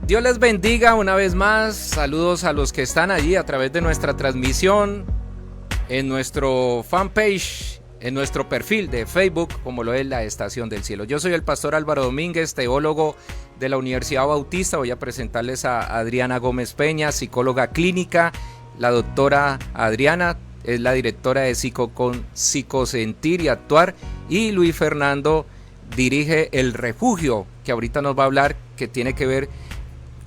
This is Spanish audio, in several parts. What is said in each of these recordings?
Dios les bendiga una vez más. Saludos a los que están allí a través de nuestra transmisión en nuestro fanpage, en nuestro perfil de Facebook, como lo es la Estación del Cielo. Yo soy el pastor Álvaro Domínguez, teólogo de la Universidad Bautista. Voy a presentarles a Adriana Gómez Peña, psicóloga clínica. La doctora Adriana es la directora de Psicosentir y Actuar. Y Luis Fernando dirige El Refugio, que ahorita nos va a hablar, que tiene que ver,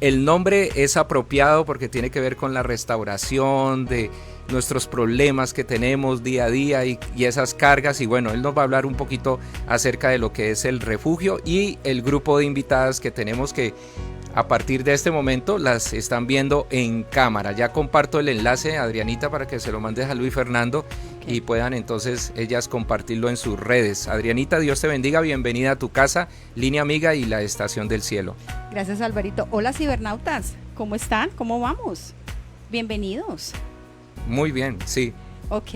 el nombre es apropiado porque tiene que ver con la restauración de nuestros problemas que tenemos día a día y esas cargas. Y bueno, él nos va a hablar un poquito acerca de lo que es El Refugio y el grupo de invitadas que tenemos, que a partir de este momento las están viendo en cámara. Ya comparto el enlace, Adrianita, para que se lo mandes a Luis Fernando y puedan entonces ellas compartirlo en sus redes. Adrianita, Dios te bendiga, bienvenida a tu casa, Línea Amiga y la Estación del Cielo. Gracias, Alvarito. Hola, cibernautas, ¿cómo están? ¿Cómo vamos? Bienvenidos. Muy bien, sí. Ok,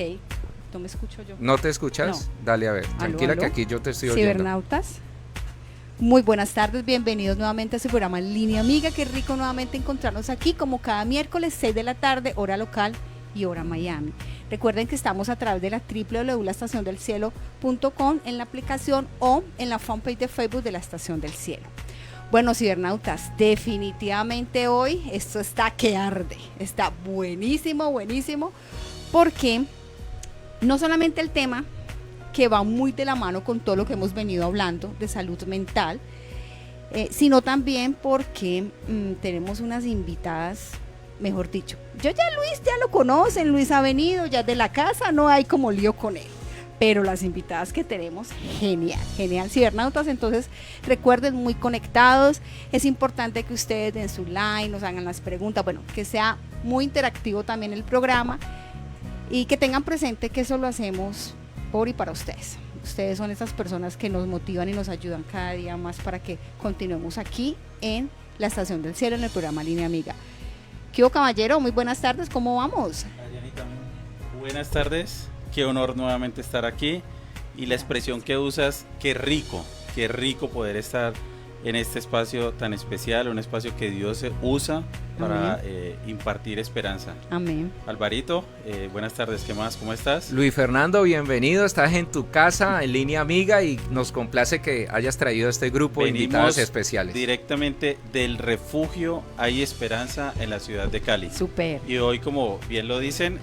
¿no me escucho yo? ¿No te escuchas? No. Dale, a ver, tranquila, aló. que aquí yo te estoy oyendo. Cibernautas, muy buenas tardes, bienvenidos nuevamente a su programa Línea Amiga. Qué rico nuevamente encontrarnos aquí como cada miércoles 6 de la tarde, hora local y hora Miami. Recuerden que estamos a través de la www.laestaciondelcielo.com en la aplicación o en la fanpage de Facebook de la Estación del Cielo. Bueno, cibernautas, definitivamente hoy esto está que arde, está buenísimo, buenísimo, porque no solamente el tema que va muy de la mano con todo lo que hemos venido hablando de salud mental, sino también porque tenemos unas invitadas, mejor dicho, yo ya Luis ya lo conocen, Luis ha venido, ya de la casa, no hay como lío con él. Pero las invitadas que tenemos, genial, genial, cibernautas. Entonces recuerden, muy conectados, es importante que ustedes den su like, nos hagan las preguntas, bueno, que sea muy interactivo también el programa y que tengan presente que eso lo hacemos por y para ustedes. Ustedes son esas personas que nos motivan y nos ayudan cada día más para que continuemos aquí en la Estación del Cielo, en el programa Línea Amiga. ¿Qué hubo, caballero? Muy buenas tardes, ¿cómo vamos? Adrianita, buenas tardes. Qué honor nuevamente estar aquí y la expresión que usas, qué rico poder estar en este espacio tan especial, un espacio que Dios usa para impartir esperanza. Amén. Alvarito, buenas tardes, ¿qué más? ¿Cómo estás? Luis Fernando, bienvenido, estás en tu casa, en Línea Amiga, y nos complace que hayas traído este grupo de invitadas especiales. Directamente del Refugio Hay Esperanza en la ciudad de Cali. Súper. Y hoy, como bien lo dicen,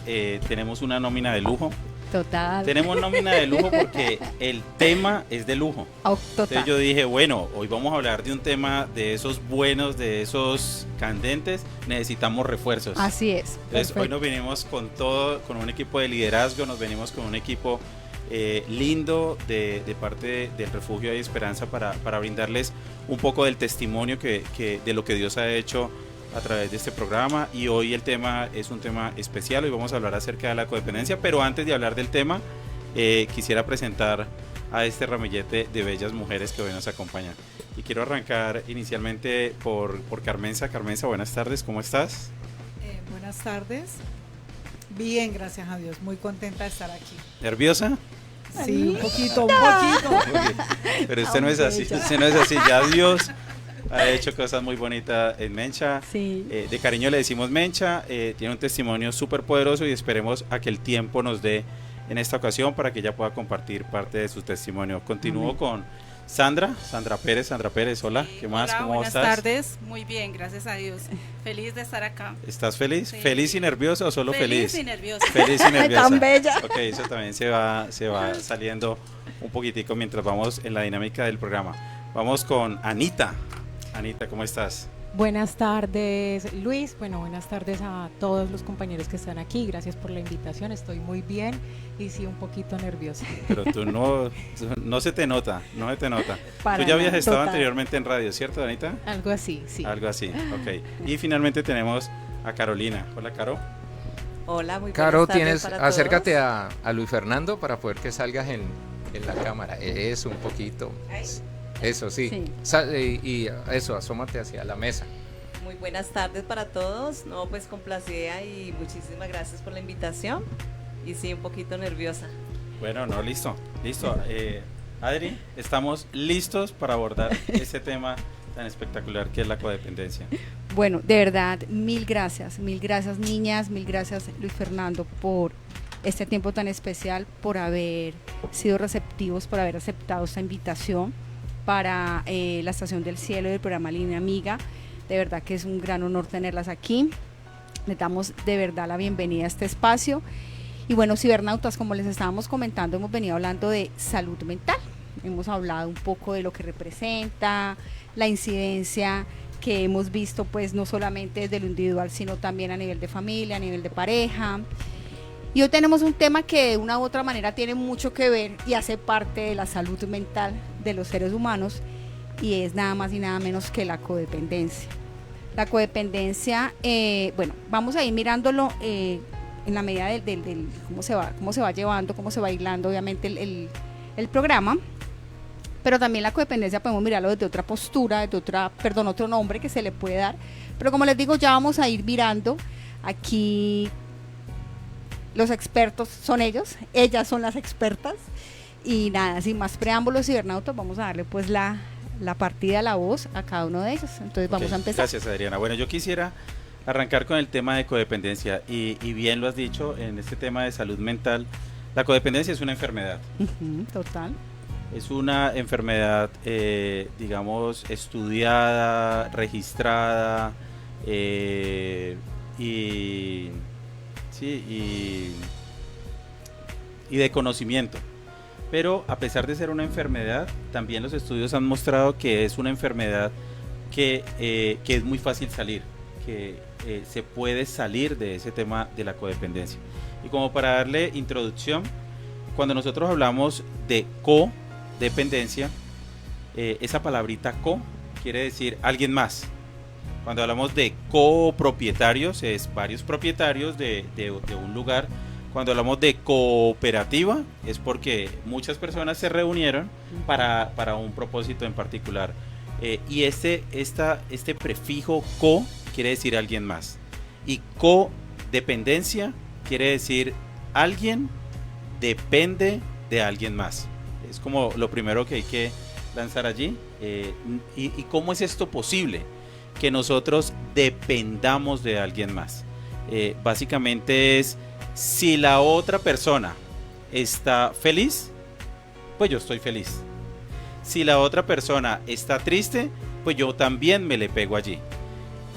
tenemos una nómina de lujo. Total. Tenemos nómina de lujo porque el tema es de lujo. Total. Entonces yo dije, bueno, hoy vamos a hablar de un tema de esos buenos, de esos candentes, necesitamos refuerzos. Así es. Entonces hoy nos venimos con todo, con un equipo de liderazgo, nos venimos con un equipo lindo de parte del Refugio de Esperanza para brindarles un poco del testimonio de lo que Dios ha hecho a través de este programa. Y hoy el tema es un tema especial, hoy vamos a hablar acerca de la codependencia, pero antes de hablar del tema quisiera presentar a este ramillete de bellas mujeres que hoy nos acompañan y quiero arrancar inicialmente por Carmenza. Carmenza, buenas tardes, ¿cómo estás? Buenas tardes, bien, gracias a Dios, muy contenta de estar aquí. ¿Nerviosa? Sí, un poquito. Pero usted no es así, ya Dios ha hecho cosas muy bonitas en Mencha. Sí. De cariño le decimos Mencha, tiene un testimonio súper poderoso y esperemos a que el tiempo nos dé en esta ocasión para que ella pueda compartir parte de su testimonio. Continúo con Sandra Pérez. Sandra Pérez, hola, ¿qué más? Hola, ¿Cómo buenas estás? Buenas tardes, muy bien, gracias a Dios. Feliz de estar acá. ¿Estás feliz? Sí. ¿Feliz y nerviosa o solo feliz? Feliz y nerviosa. Feliz y nerviosa. Ay, tan bella. Ok, eso también se va saliendo un poquitico mientras vamos en la dinámica del programa. Vamos con Anita. Anita, ¿cómo estás? Buenas tardes, Luis. Bueno, buenas tardes a todos los compañeros que están aquí. Gracias por la invitación. Estoy muy bien y sí un poquito nerviosa. Pero tú no se te nota, no se te nota. Para Tú ya habías nada, estado total. anteriormente en radio, ¿cierto, Anita? Algo así, sí. Algo así, ok. Y finalmente tenemos a Carolina. Hola, Caro. Hola, muy Caro, buenas tardes para acércate todos. a Luis Fernando para poder que salgas en la cámara. Eso, un poquito. Eso, sí. Y eso, asómate hacia la mesa. Muy buenas tardes para todos. No, pues complacida y muchísimas gracias por la invitación. Y sí, un poquito nerviosa. Bueno, no, listo. Adri, estamos listos para abordar este tema tan espectacular que es la codependencia. Bueno, de verdad, mil gracias niñas, mil gracias Luis Fernando por este tiempo tan especial, por haber sido receptivos, por haber aceptado esta invitación para la Estación del Cielo del programa Línea Amiga. De verdad que es un gran honor tenerlas aquí. Les damos de verdad la bienvenida a este espacio. Y bueno, cibernautas, como les estábamos comentando, hemos venido hablando de salud mental. Hemos hablado un poco de lo que representa, la incidencia que hemos visto, pues no solamente desde lo individual, sino también a nivel de familia, a nivel de pareja. Y hoy tenemos un tema que de una u otra manera tiene mucho que ver y hace parte de la salud mental de los seres humanos, y es nada más y nada menos que la codependencia. La codependencia, bueno, vamos a ir mirándolo en la medida del cómo se va llevando, cómo se va hilando obviamente el programa, pero también la codependencia podemos mirarlo desde otra postura, desde otro nombre que se le puede dar, pero como les digo, ya vamos a ir mirando. Aquí los expertos son ellas son las expertas, y nada, sin más preámbulos, cibernautas, vamos a darle pues la partida, la voz a cada uno de ellos. Entonces vamos a empezar. Gracias, Adriana. Bueno, yo quisiera arrancar con el tema de codependencia, y bien lo has dicho, en este tema de salud mental, la codependencia es una enfermedad. Total. Es una enfermedad, digamos, estudiada, registrada, y de conocimiento. Pero a pesar de ser una enfermedad, también los estudios han mostrado que es una enfermedad que es muy fácil salir, que se puede salir de ese tema de la codependencia. Y como para darle introducción, cuando nosotros hablamos de codependencia, esa palabrita co quiere decir alguien más. Cuando hablamos de copropietarios, es varios propietarios de un lugar. Cuando hablamos de cooperativa, es porque muchas personas se reunieron para un propósito en particular. Y este prefijo co quiere decir alguien más. Y codependencia quiere decir alguien depende de alguien más. Es como lo primero que hay que lanzar allí. ¿Y cómo es esto posible? Que nosotros dependamos de alguien más. Básicamente es, si la otra persona está feliz, pues yo estoy feliz. Si la otra persona está triste, pues yo también me le pego allí.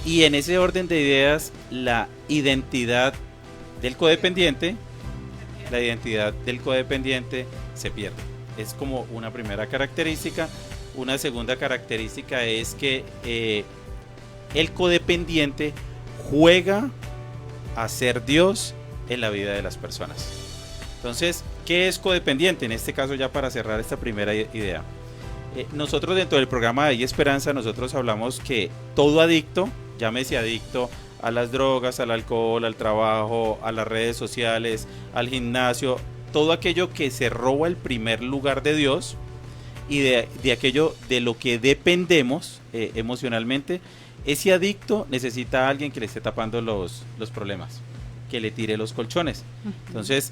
Y en ese orden de ideas, la identidad del codependiente se pierde. Es como una primera característica. Una segunda característica es que el codependiente juega a ser Dios en la vida de las personas. Entonces, ¿qué es codependiente? En este caso, ya para cerrar esta primera idea, nosotros dentro del programa de Hay Esperanza, nosotros hablamos que todo adicto, llámese adicto a las drogas, al alcohol, al trabajo, a las redes sociales, al gimnasio, todo aquello que se roba el primer lugar de Dios y de aquello de lo que dependemos emocionalmente, ese adicto necesita a alguien que le esté tapando los problemas, que le tire los colchones. Entonces,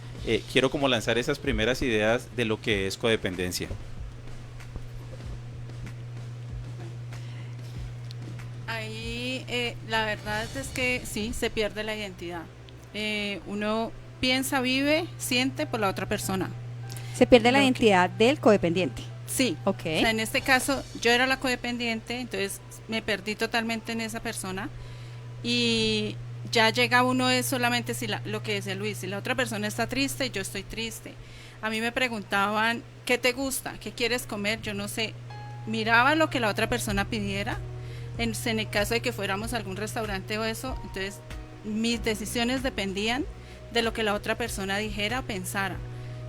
quiero como lanzar esas primeras ideas de lo que es codependencia. Ahí la verdad es que sí, se pierde la identidad. Uno piensa, vive, siente por la otra persona. Se pierde la identidad del codependiente. Sí, ok. O sea, en este caso yo era la codependiente, entonces me perdí totalmente en esa persona, y ya llega uno es solamente si lo que decía Luis, si la otra persona está triste, yo estoy triste. A mí me preguntaban, ¿qué te gusta? ¿Qué quieres comer? Yo no sé, miraba lo que la otra persona pidiera, en el caso de que fuéramos a algún restaurante o eso, entonces mis decisiones dependían de lo que la otra persona dijera o pensara.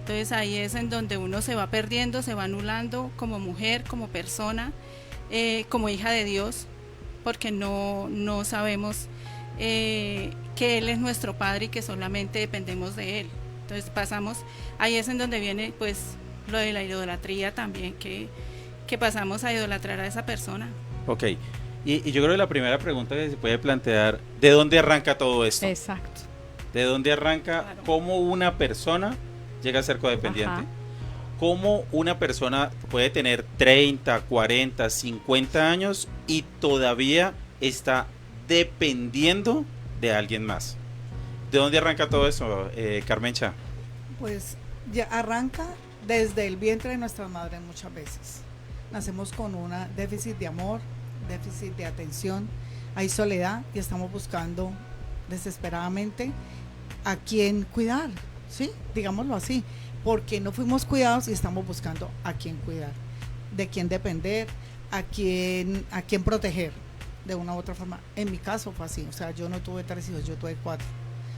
Entonces ahí es en donde uno se va perdiendo, se va anulando como mujer, como persona, como hija de Dios, porque no sabemos que Él es nuestro Padre y que solamente dependemos de Él. Entonces ahí es en donde viene pues lo de la idolatría también, que pasamos a idolatrar a esa persona. Ok, y yo creo que la primera pregunta que se puede plantear, ¿de dónde arranca todo esto? Exacto. ¿De dónde arranca? Claro. ¿Cómo una persona llega a ser codependiente? Ajá. cómo una persona puede tener 30, 40, 50 años y todavía está dependiendo de alguien más. ¿De dónde arranca todo eso, Carmencha? Pues ya arranca desde el vientre de nuestra madre muchas veces. Nacemos con un déficit de amor, déficit de atención, hay soledad y estamos buscando desesperadamente a quién cuidar, ¿sí? Digámoslo así, porque no fuimos cuidados y estamos buscando a quién cuidar, de quién depender, a quién proteger de una u otra forma. En mi caso fue así, o sea, yo no tuve 3 hijos, yo tuve 4.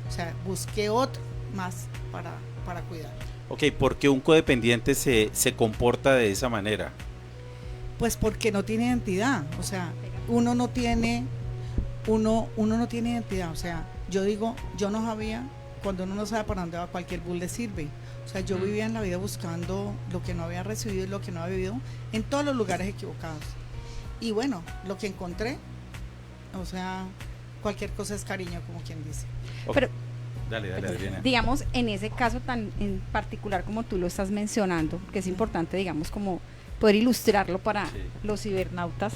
O sea, busqué otro más para cuidar. Ok, ¿por qué un codependiente se comporta de esa manera? Pues porque no tiene identidad, o sea, uno no tiene identidad, o sea, yo digo, yo no sabía, cuando uno no sabe para dónde va, cualquier bus le sirve. O sea, yo vivía en la vida buscando lo que no había recibido y lo que no había vivido en todos los lugares equivocados. Y bueno, lo que encontré, o sea, cualquier cosa es cariño, como quien dice. Okay. Pero, dale, Adriana. digamos, en ese caso tan en particular como tú lo estás mencionando, que es importante, digamos, como poder ilustrarlo para los cibernautas,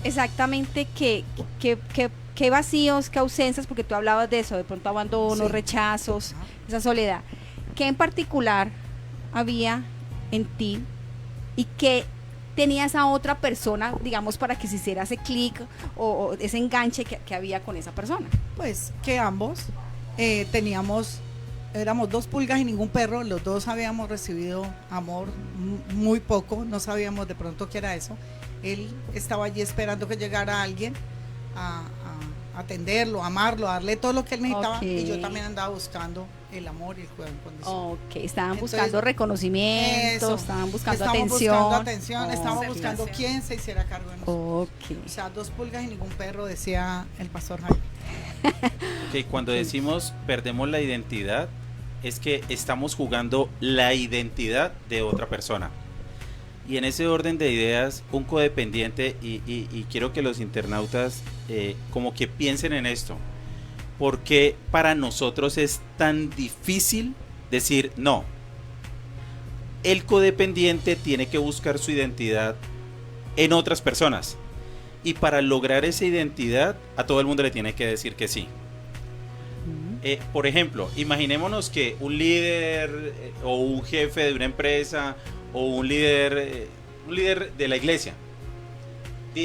exactamente qué vacíos, qué ausencias, porque tú hablabas de eso, de pronto abandono, rechazos, esa soledad. ¿Qué en particular había en ti y qué tenía esa otra persona, digamos, para que se hiciera ese clic o ese enganche que había con esa persona? Pues que ambos éramos 2 pulgas y ningún perro, los dos habíamos recibido amor muy poco, no sabíamos de pronto qué era eso. Él estaba allí esperando que llegara alguien a atenderlo, a amarlo, a darle todo lo que él necesitaba, y yo también andaba buscando el amor y el cuidado incondicional. Ok, estaban buscando reconocimiento, estaban buscando atención. Estábamos buscando quién se hiciera cargo de nosotros. Okay. O sea, 2 pulgas y ningún perro, decía el pastor Jaime. Ok, cuando decimos perdemos la identidad, es que estamos jugando la identidad de otra persona. Y en ese orden de ideas, un codependiente, y quiero que los internautas como que piensen en esto, porque para nosotros es tan difícil decir no. El codependiente tiene que buscar su identidad en otras personas, y para lograr esa identidad a todo el mundo le tiene que decir que sí. Por ejemplo, imaginémonos que un líder o un jefe de una empresa o un líder de la iglesia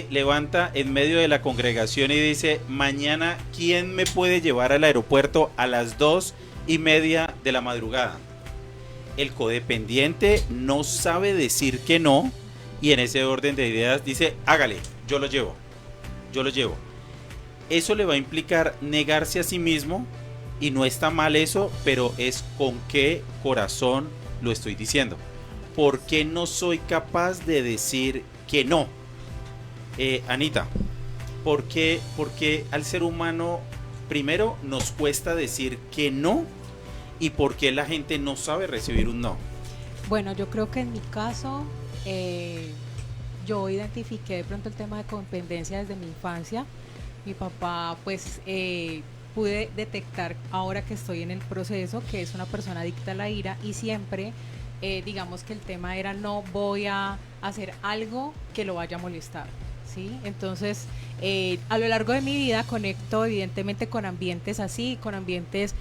levanta en medio de la congregación y dice: mañana, ¿quién me puede llevar al aeropuerto a las 2:30 de la madrugada? El codependiente no sabe decir que no, y en ese orden de ideas dice: hágale, yo lo llevo. Eso le va a implicar negarse a sí mismo, y no está mal eso, pero es con qué corazón lo estoy diciendo. ¿Por qué no soy capaz de decir que no? Anita, ¿por qué al ser humano primero nos cuesta decir que no? ¿Y por qué la gente no sabe recibir un no? Bueno, yo creo que en mi caso yo identifiqué de pronto el tema de codependencia desde mi infancia. Mi papá, pues pude detectar ahora que estoy en el proceso que es una persona adicta a la ira, y siempre digamos que el tema era: no voy a hacer algo que lo vaya a molestar, ¿sí? Entonces a lo largo de mi vida conecto evidentemente con ambientes así, con ambientes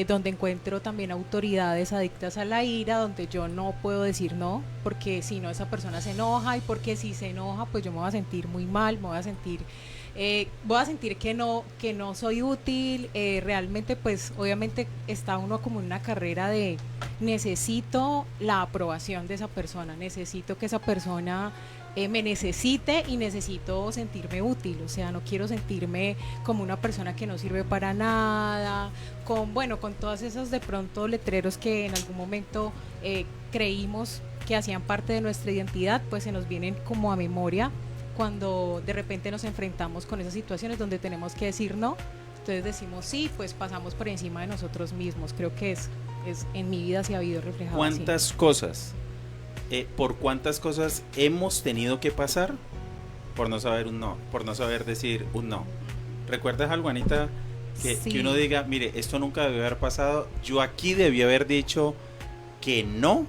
donde encuentro también autoridades adictas a la ira, donde yo no puedo decir no, porque si no esa persona se enoja, y porque si se enoja pues yo me voy a sentir muy mal, me voy a sentir que no soy útil. Realmente pues obviamente está uno como en una carrera de necesito la aprobación de esa persona, necesito que esa persona me necesite, y necesito sentirme útil. O sea, no quiero sentirme como una persona que no sirve para nada, con todos esos de pronto letreros que en algún momento creímos que hacían parte de nuestra identidad, pues se nos vienen como a memoria cuando de repente nos enfrentamos con esas situaciones donde tenemos que decir no. Entonces decimos sí, pues pasamos por encima de nosotros mismos. Creo que es en mi vida se ha habido reflejado. ¿Cuántas cosas, por cuántas cosas hemos tenido que pasar por no saber un no, por no saber decir un no? ¿Recuerdas algo, Anita? Que uno diga: mire, esto nunca debió haber pasado, yo aquí debí haber dicho que no,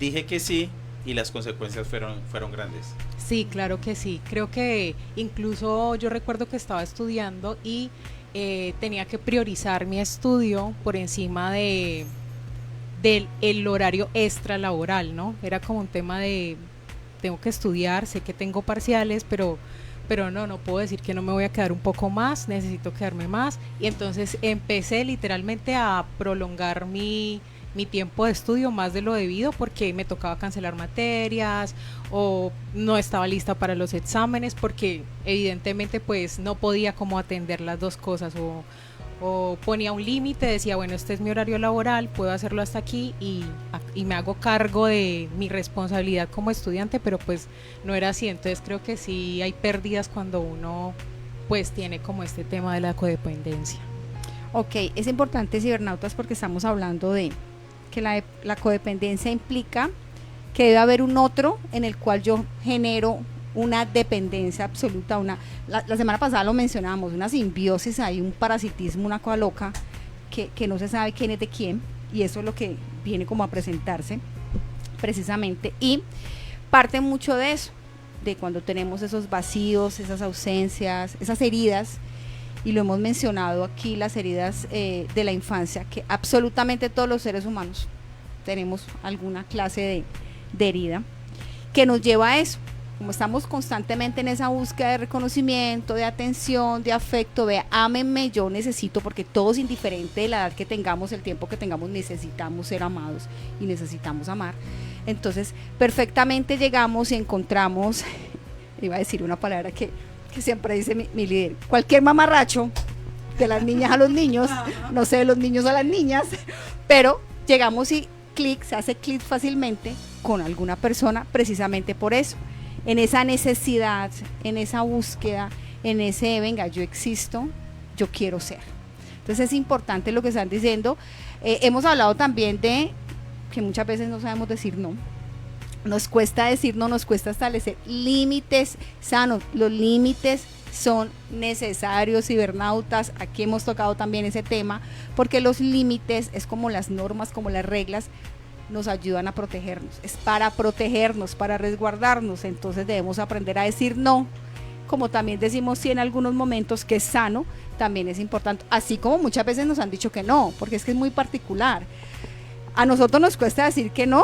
dije que sí y las consecuencias fueron grandes. Sí, claro que sí. Creo que incluso yo recuerdo que estaba estudiando y tenía que priorizar mi estudio por encima del el horario extra laboral, ¿no? Era como un tema de tengo que estudiar, sé que tengo parciales, pero no puedo decir que no me voy a quedar un poco más, necesito quedarme más. Y entonces empecé literalmente a prolongar mi tiempo de estudio más de lo debido porque me tocaba cancelar materias o no estaba lista para los exámenes porque evidentemente pues no podía como atender las dos cosas o ponía un límite, decía bueno, este es mi horario laboral, puedo hacerlo hasta aquí y me hago cargo de mi responsabilidad como estudiante, pero pues no era así. Entonces creo que sí hay pérdidas cuando uno pues tiene como este tema de la codependencia. Ok, es importante, cibernautas, porque estamos hablando de que la codependencia implica que debe haber un otro en el cual yo genero una dependencia absoluta, la semana pasada lo mencionábamos, una simbiosis, hay un parasitismo, una cosa loca, que no se sabe quién es de quién, y eso es lo que viene como a presentarse precisamente, y parte mucho de eso, de cuando tenemos esos vacíos, esas ausencias, esas heridas, y lo hemos mencionado aquí, las heridas de la infancia, que absolutamente todos los seres humanos tenemos alguna clase de herida, que nos lleva a eso. Como estamos constantemente en esa búsqueda de reconocimiento, de atención, de afecto, de ámenme, yo necesito, porque todos, indiferente de la edad que tengamos, el tiempo que tengamos, necesitamos ser amados y necesitamos amar. Entonces, perfectamente llegamos y encontramos, iba a decir una palabra que siempre dice mi líder, cualquier mamarracho, de las niñas a los niños, no sé, de los niños a las niñas, pero llegamos y se hace clic fácilmente con alguna persona precisamente por eso, en esa necesidad, en esa búsqueda, en ese venga, yo existo, yo quiero ser. Entonces es importante lo que están diciendo. Hemos hablado también de que muchas veces no sabemos decir no. Nos cuesta decir no, nos cuesta establecer límites sanos. Los límites son necesarios, cibernautas. Aquí hemos tocado también ese tema, porque los límites es como las normas, como las reglas, nos ayudan a protegernos, es para protegernos, para resguardarnos. Entonces debemos aprender a decir no, como también decimos sí en algunos momentos, que es sano, también es importante, así como muchas veces nos han dicho que no, porque es que es muy particular. A nosotros nos cuesta decir que no,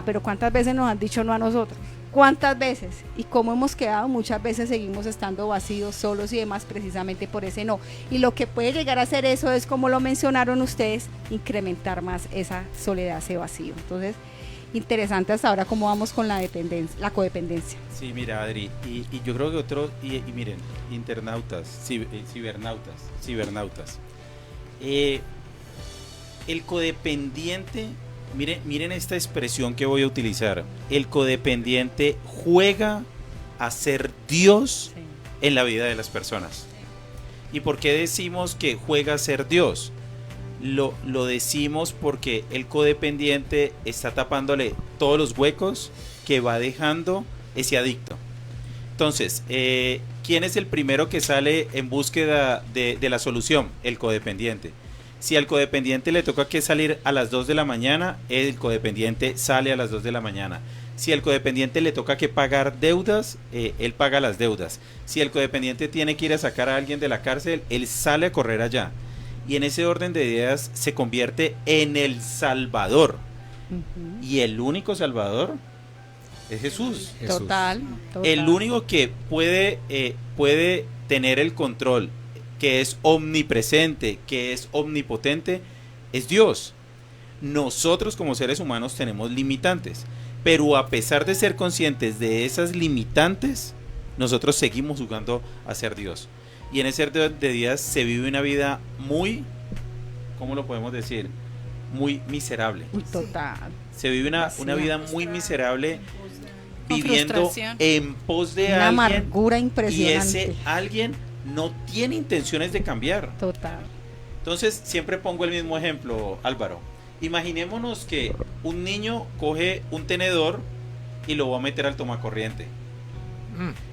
pero ¿cuántas veces nos han dicho no a nosotros? ¿Cuántas veces? Y cómo hemos quedado, muchas veces seguimos estando vacíos, solos y demás, precisamente por ese no. Y lo que puede llegar a hacer eso es, como lo mencionaron ustedes, incrementar más esa soledad, ese vacío. Entonces, interesante hasta ahora cómo vamos con la dependencia, la codependencia. Sí, mira, Adri, y yo creo que otros, y miren, internautas, cibernautas, el codependiente, miren esta expresión que voy a utilizar, el codependiente juega a ser Dios en la vida de las personas. ¿Y por qué decimos que juega a ser Dios? Lo decimos porque el codependiente está tapándole todos los huecos que va dejando ese adicto. Entonces, ¿quién es el primero que sale en búsqueda de la solución? El codependiente. Si al codependiente le toca que salir a las 2 de la mañana, el codependiente sale a las 2 de la mañana. Si al codependiente le toca que pagar deudas, él paga las deudas. Si el codependiente tiene que ir a sacar a alguien de la cárcel, él sale a correr allá. Y en ese orden de ideas se convierte en el Salvador. Y el único Salvador es Jesús. Total. El único que puede tener el control, que es omnipresente, que es omnipotente, es Dios. Nosotros como seres humanos tenemos limitantes, pero a pesar de ser conscientes de esas limitantes, nosotros seguimos jugando a ser Dios. Y en ese orden de días se vive una vida muy, ¿cómo lo podemos decir? Muy miserable. Total. Se vive una vida muy miserable, viviendo en pos de una alguien, amargura impresionante. y ese alguien no tiene intenciones de cambiar. Total. Entonces siempre pongo el mismo ejemplo, Álvaro. Imaginémonos que un niño coge un tenedor y lo va a meter al tomacorriente.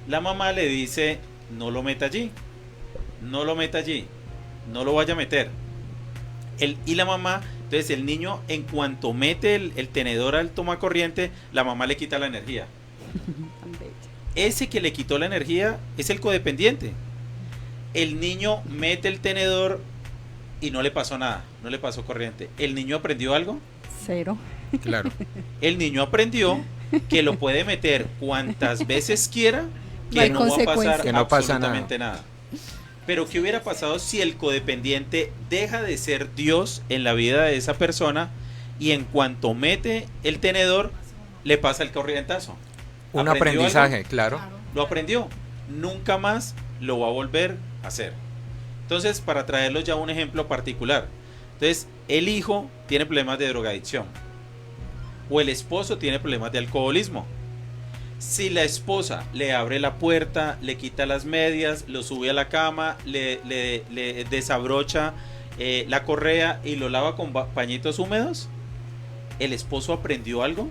La mamá le dice, no lo meta allí, no lo meta allí, no lo vaya a meter. Y la mamá Entonces el niño, en cuanto mete el tenedor al tomacorriente, la mamá le quita la energía. Ese que le quitó la energía es el codependiente. El niño mete el tenedor y no le pasó nada, no le pasó corriente. ¿El niño aprendió algo? Cero. Claro. El niño aprendió que lo puede meter cuantas veces quiera, No que hay no va a pasar consecuencias. Que no pasa absolutamente nada. Pero ¿qué hubiera pasado si el codependiente deja de ser Dios en la vida de esa persona y en cuanto mete el tenedor le pasa el corrientazo? Un ¿Aprendió aprendizaje, algo? claro. Lo aprendió, nunca más lo va a volver a hacer. Entonces, para traerlos ya a un ejemplo particular, entonces el hijo tiene problemas de drogadicción o el esposo tiene problemas de alcoholismo. Si la esposa le abre la puerta, le quita las medias, lo sube a la cama, le desabrocha la correa y lo lava con pañitos húmedos, ¿el esposo aprendió algo?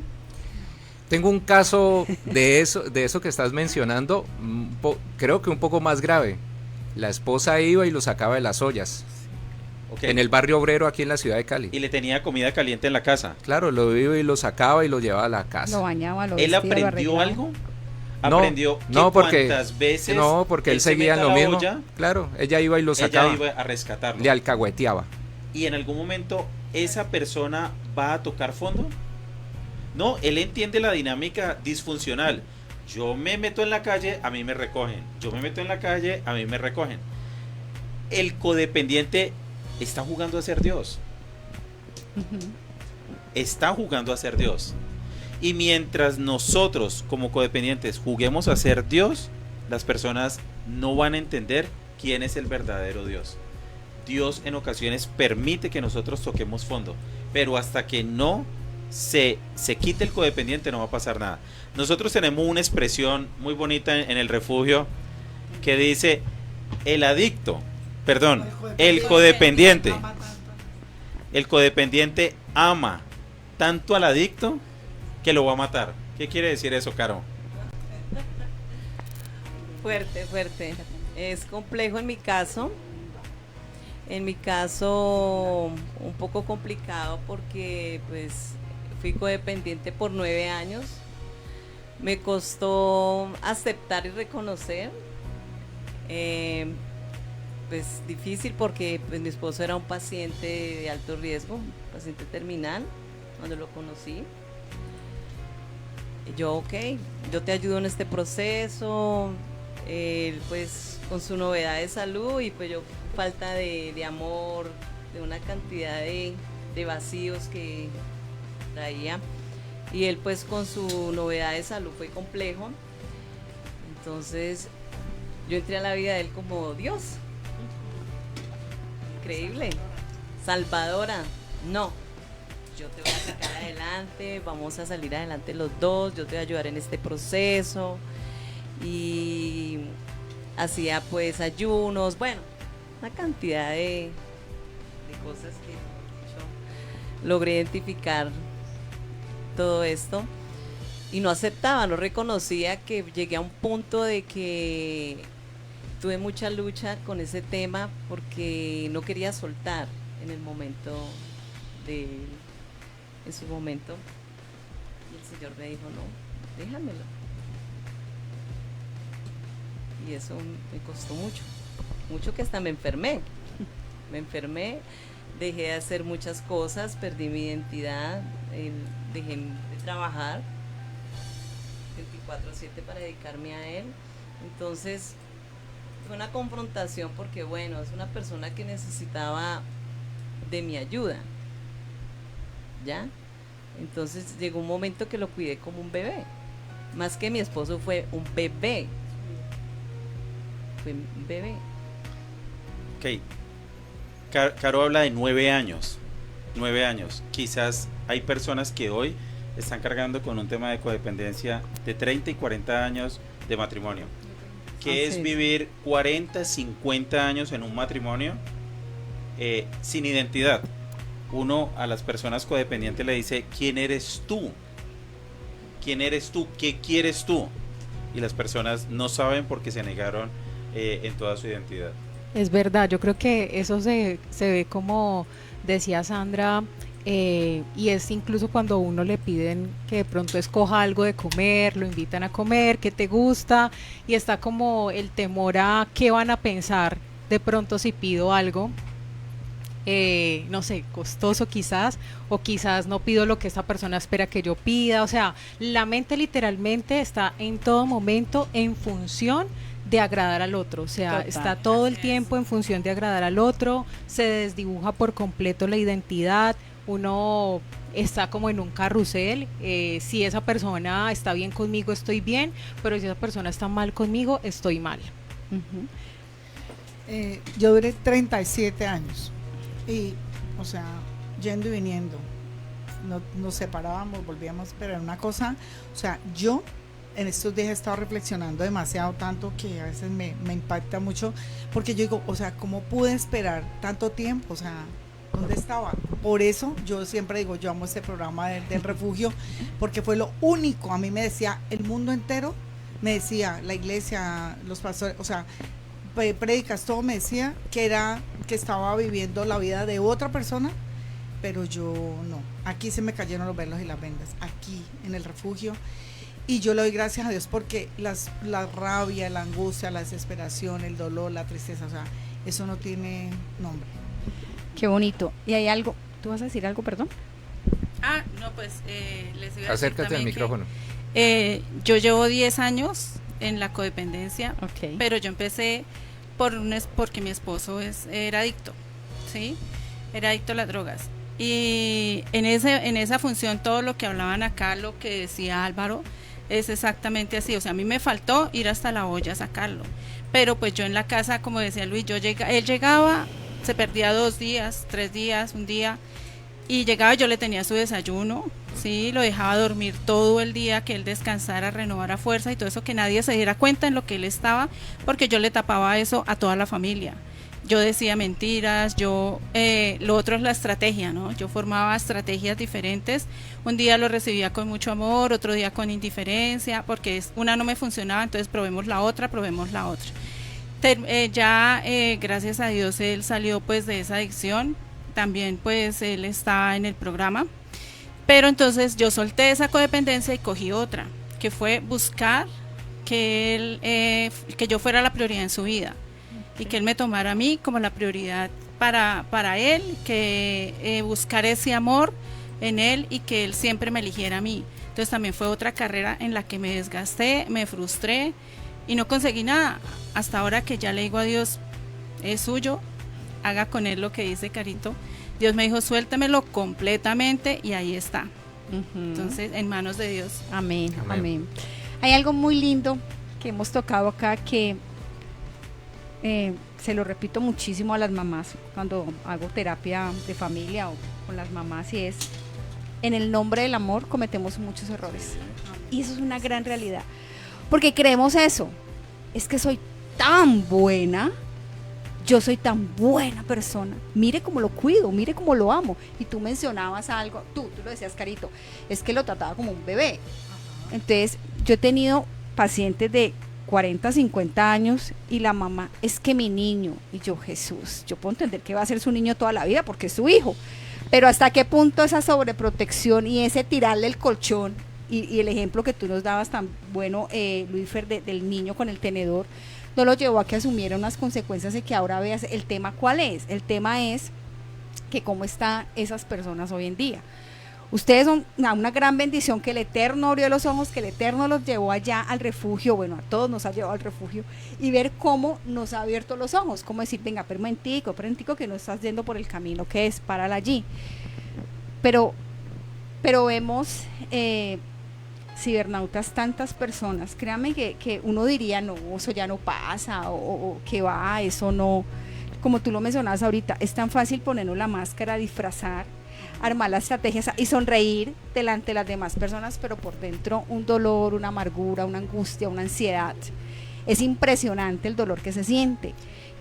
Tengo un caso de eso que estás mencionando, creo que un poco más grave. La esposa iba y lo sacaba de las ollas, Okay. en el barrio obrero aquí en la ciudad de Cali. Y le tenía comida caliente en la casa. Claro, lo iba y lo sacaba y lo llevaba a la casa. Lo bañaba, lo ¿Él vestía, lo aprendió arreglaba. algo? No, ¿Aprendió que no, porque- cuántas veces No, porque él se seguía en meta lo a la mismo. olla, Claro, ella iba y lo sacaba, ella iba a rescatarlo? le alcahueteaba. Y en algún momento esa persona va a tocar fondo. No, él entiende la dinámica disfuncional. Yo me meto en la calle, a mí me recogen. Yo me meto en la calle, a mí me recogen. El codependiente está jugando a ser Dios. Está jugando a ser Dios. Y mientras nosotros como codependientes juguemos a ser Dios, las personas no van a entender quién es el verdadero Dios. Dios en ocasiones permite que nosotros toquemos fondo, pero hasta que no se quite el codependiente no va a pasar nada. Nosotros tenemos una expresión muy bonita en el refugio que dice el codependiente ama tanto al adicto que lo va a matar. ¿Qué quiere decir eso, Caro? Fuerte, fuerte. Es complejo en mi caso. En mi caso, un poco complicado porque pues fui codependiente por 9 años. Me costó aceptar y reconocer. Pues difícil porque pues, mi esposo era un paciente de alto riesgo, un paciente terminal, cuando lo conocí. Yo, yo te ayudo en este proceso, él pues con su novedad de salud y pues yo falta de amor, de una cantidad de vacíos que traía, y él pues con su novedad de salud fue complejo. Entonces yo entré a la vida de él como Dios, increíble, salvadora. No, yo te voy a sacar adelante, vamos a salir adelante los dos, yo te voy a ayudar en este proceso. Y hacía pues ayunos, bueno, una cantidad de cosas que yo logré identificar todo esto y no aceptaba, no reconocía que llegué a un punto de que tuve mucha lucha con ese tema porque no quería soltar en el momento en su momento, y el Señor me dijo no, déjamelo, y eso me costó mucho que hasta me enfermé, dejé de hacer muchas cosas, perdí mi identidad, dejé de trabajar 24/7 para dedicarme a él. Entonces fue una confrontación porque bueno, es una persona que necesitaba de mi ayuda, ¿ya? Entonces llegó un momento que lo cuidé como un bebé, más que mi esposo, fue un bebé. Ok. Caro habla de 9 años. 9 años. Quizás hay personas que hoy están cargando con un tema de codependencia de 30 y 40 años de matrimonio. ¿Qué es vivir 40, 50 años en un matrimonio sin identidad? Uno a las personas codependientes le dice, ¿quién eres tú? ¿Quién eres tú? ¿Qué quieres tú? Y las personas no saben porque se negaron en toda su identidad. Es verdad, yo creo que eso se ve como decía Sandra, y es incluso cuando a uno le piden que de pronto escoja algo de comer, lo invitan a comer, qué te gusta, y está como el temor a qué van a pensar de pronto si pido algo, no sé, costoso quizás, o quizás no pido lo que esa persona espera que yo pida. O sea, la mente literalmente está en todo momento en función de agradar al otro, o sea, Total. está todo el Así es. tiempo en función de agradar al otro, se desdibuja por completo la identidad, uno está como en un carrusel, si esa persona está bien conmigo estoy bien, pero si esa persona está mal conmigo estoy mal. Ujú. Yo duré 37 años y, o sea, yendo y viniendo, nos separábamos, volvíamos, pero era una cosa, o sea, yo en estos días he estado reflexionando demasiado, tanto que a veces me impacta mucho, porque yo digo, o sea, ¿cómo pude esperar tanto tiempo? O sea, ¿dónde estaba? Por eso yo siempre digo, yo amo este programa del refugio, porque fue lo único, a mí me decía el mundo entero, me decía la iglesia, los pastores, o sea, prédicas, todo me decía que estaba viviendo la vida de otra persona, pero yo no, aquí se me cayeron los velos y las vendas, aquí en el refugio. Y yo le doy gracias a Dios porque la rabia, la angustia, la desesperación, el dolor, la tristeza, o sea, eso no tiene nombre. Qué bonito. Y hay algo, ¿tú vas a decir algo, perdón? Ah, no, pues les iba a decir Acércate al también que, micrófono. yo llevo 10 años en la codependencia, Ok. pero yo empecé porque mi esposo era adicto, ¿sí? Era adicto a las drogas. Y en esa función, todo lo que hablaban acá, lo que decía Álvaro, es exactamente así. O sea, a mí me faltó ir hasta la olla a sacarlo. Pero pues yo en la casa, como decía Luis, él llegaba, se perdía 2 días, 3 días, un día, y llegaba, yo le tenía su desayuno, sí, lo dejaba dormir todo el día, que él descansara, renovara fuerza y todo eso, que nadie se diera cuenta en lo que él estaba, porque yo le tapaba eso a toda la familia. Yo decía mentiras, lo otro es la estrategia, ¿no? Yo formaba estrategias diferentes, un día lo recibía con mucho amor, otro día con indiferencia, porque una no me funcionaba, entonces probemos la otra. Gracias a Dios él salió pues de esa adicción, también pues él estaba en el programa, pero entonces yo solté esa codependencia y cogí otra, que fue buscar que yo fuera la prioridad en su vida. Y que él me tomara a mí como la prioridad para él, que buscar ese amor en él y que él siempre me eligiera a mí. Entonces también fue otra carrera en la que me desgasté, me frustré y no conseguí nada. Hasta ahora que ya le digo a Dios, es suyo, haga con él lo que dice Carito. Dios me dijo, suéltamelo completamente y ahí está. Ujú. Entonces, en manos de Dios. Amén, Amén. amén. Hay algo muy lindo que hemos tocado acá que se lo repito muchísimo a las mamás cuando hago terapia de familia o con las mamás, y es, en el nombre del amor cometemos muchos errores. Y eso es una gran realidad. Porque creemos eso, es que soy tan buena, yo soy tan buena persona, mire cómo lo cuido, mire cómo lo amo. Y tú mencionabas algo, tú lo decías, Carito, es que lo trataba como un bebé. Entonces, yo he tenido pacientes de 40, 50 años y la mamá, es que mi niño, y yo, Jesús, yo puedo entender que va a ser su niño toda la vida porque es su hijo, pero hasta qué punto esa sobreprotección y ese tirarle el colchón y el ejemplo que tú nos dabas tan bueno, Luis Fer, del niño con el tenedor, no lo llevó a que asumiera unas consecuencias de que ahora veas el tema. ¿Cuál es? El tema es que cómo están esas personas hoy en día. Ustedes son una gran bendición, que el Eterno abrió los ojos, que el Eterno los llevó allá al refugio, bueno, a todos nos ha llevado al refugio, y ver cómo nos ha abierto los ojos, cómo decir, venga, permentico, que no estás yendo por el camino que es, párala allí. Pero vemos, cibernautas, tantas personas, créanme que uno diría, no, eso ya no pasa, o que va, eso no, como tú lo mencionabas ahorita, es tan fácil ponernos la máscara, disfrazar, armar las estrategias y sonreír delante de las demás personas, pero por dentro un dolor, una amargura, una angustia, una ansiedad. Es impresionante el dolor que se siente.